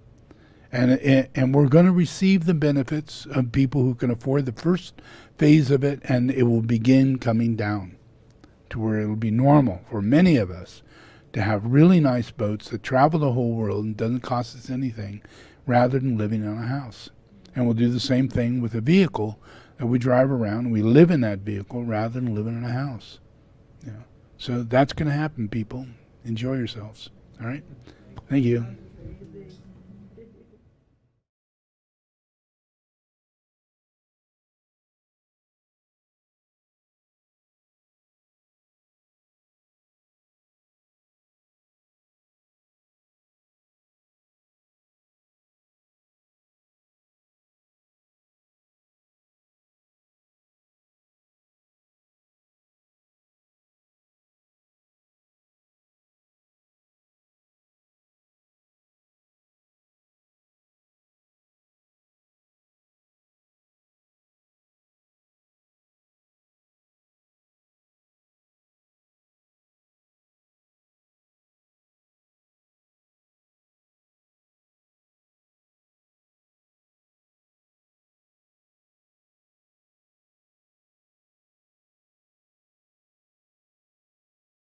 S1: And we're going to receive the benefits of people who can afford the first phase of it, and it will begin coming down to where it will be normal for many of us to have really nice boats that travel the whole world and doesn't cost us anything, rather than living in a house. And we'll do the same thing with a vehicle that we drive around. We live in that vehicle rather than living in a house. So that's going to happen, people. Enjoy yourselves. All right? Thank you.